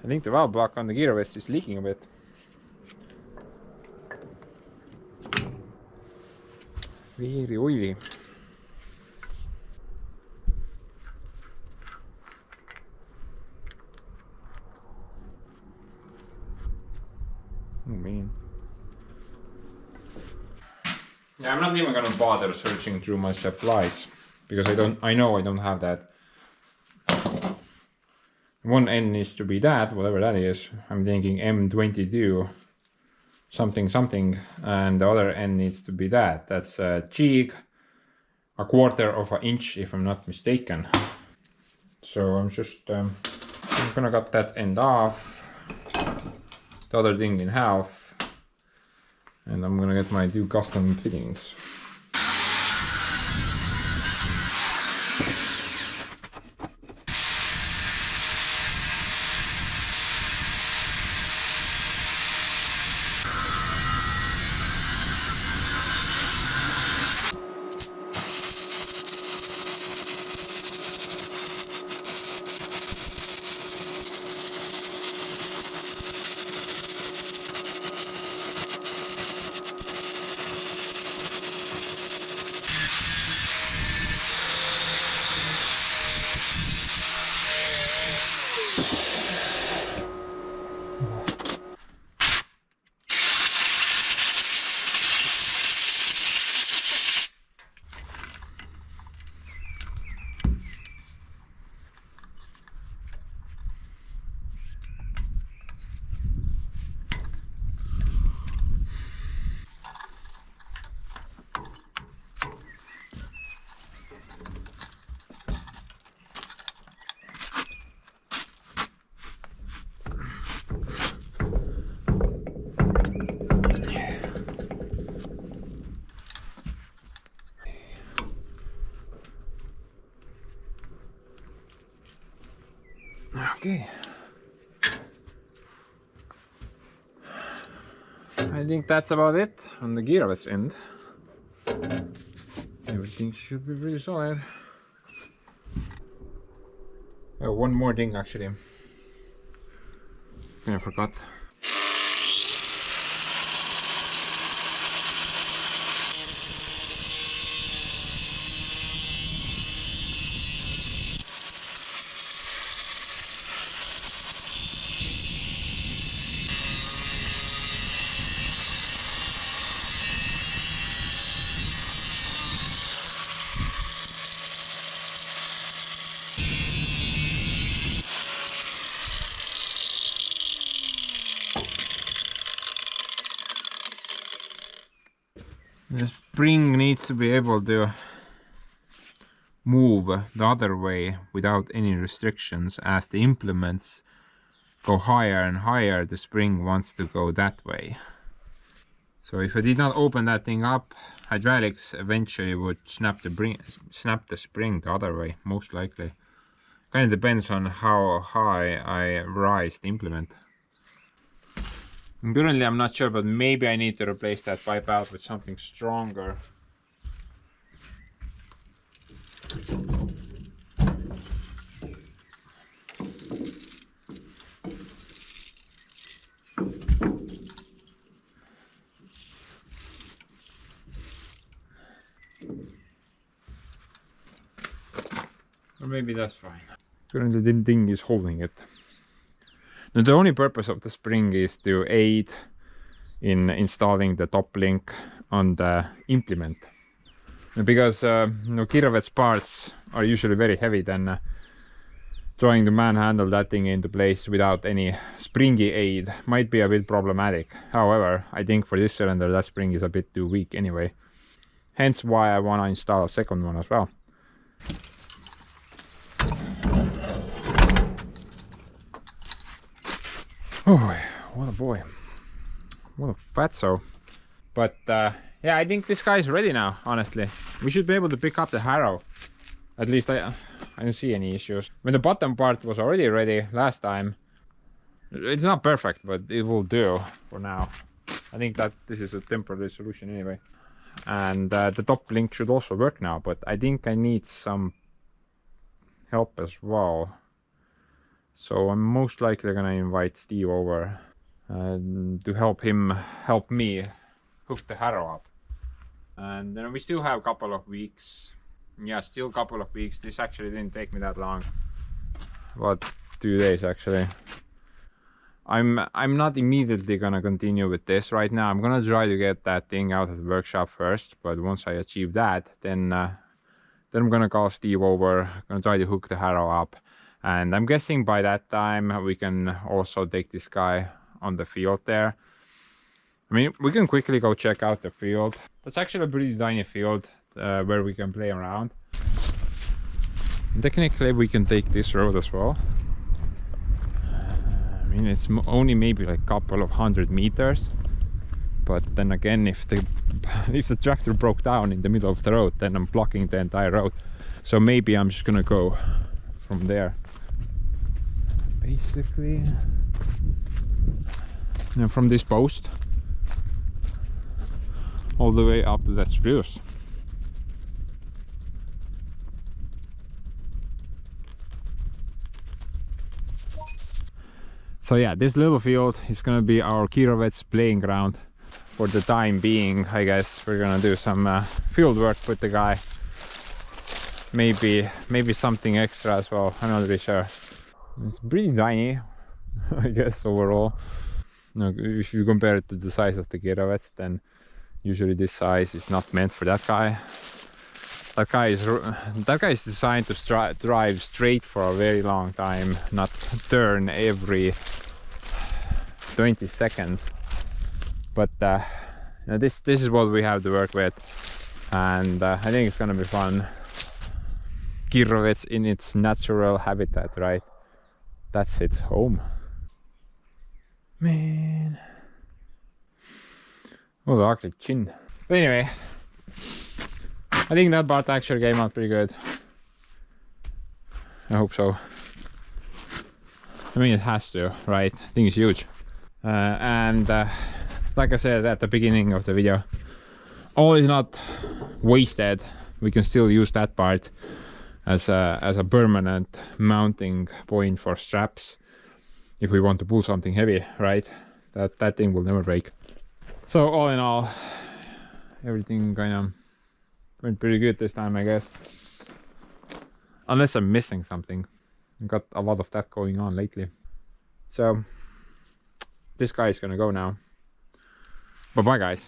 think the valve block on the Kirovets is leaking a bit. Very oily. Oh man. Yeah, I'm not even gonna bother searching through my supplies because I know I don't have that. One end needs to be that, whatever that is. I'm thinking M22 something something, and the other end needs to be that. That's a cheek, a quarter of an inch if I'm not mistaken. So I'm just I'm gonna cut that end off, the other thing in half, and I'm gonna get my two custom fittings. Okay. I think that's about it on the Kirovets end. Everything should be pretty solid. Oh, one more thing actually. I forgot. The spring needs to be able to move the other way without any restrictions. As the implements go higher and higher, the spring wants to go that way. So if I did not open that thing up, hydraulics eventually would snap the spring the other way, most likely. Kind of depends on how high I rise the implement. Currently I'm not sure, but maybe I need to replace that pipe out with something stronger. Or maybe that's fine. Currently the thing is holding it. Now the only purpose of the spring is to aid in installing the top link on the implement. Because Kirovets parts are usually very heavy, then trying to manhandle that thing into place without any springy aid might be a bit problematic. However, I think for this cylinder that spring is a bit too weak anyway. Hence why I want to install a second one as well. Oh, what a boy. What a fatso. But yeah, I think this guy is ready now, honestly. We should be able to pick up the Harrow. At least I don't see any issues. When the bottom part was already ready last time, it's not perfect, but it will do for now. I think that this is a temporary solution anyway. And the top link should also work now, but I think I need some help as well. So I'm most likely gonna invite Steve over to help me hook the Harrow up. And then we still have a couple of weeks. Yeah, still a couple of weeks. This actually didn't take me that long. About 2 days actually. I'm not immediately gonna continue with this right now. I'm gonna try to get that thing out of the workshop first, but once I achieve that, then I'm gonna call Steve over, gonna try to hook the Harrow up. And I'm guessing by that time we can also take this guy on the field there. I mean, we can quickly go check out the field. That's actually a pretty tiny field where we can play around. And technically we can take this road as well. I mean, it's only maybe like a couple of 100 meters. But then again, if the tractor broke down in the middle of the road, then I'm blocking the entire road. So maybe I'm just gonna go from there. Basically. And from this post all the way up to that spruce. So yeah, this little field is gonna be our Kirovets playing ground for the time being. I guess we're gonna do some field work with the guy. Maybe something extra as well. I'm not really sure. It's pretty tiny, I guess, overall. Now, if you compare it to the size of the Kirovets, then usually this size is not meant for that guy. That guy is designed to drive straight for a very long time, not turn every 20 seconds. But this is what we have to work with, and I think it's gonna be fun. Kirovets in its natural habitat, right? That's its home. Man. Oh, the ugly chin. But anyway, I think that part actually came out pretty good. I hope so. I mean, it has to, right? The thing is huge. Like I said at the beginning of the video, all is not wasted. We can still use that part as a permanent mounting point for straps if we want to pull something heavy, right? That thing will never break. So all in all, everything kind of went pretty good this time, I guess. Unless I'm missing something. I've got a lot of that going on lately. So this guy is gonna go now. Bye bye, guys.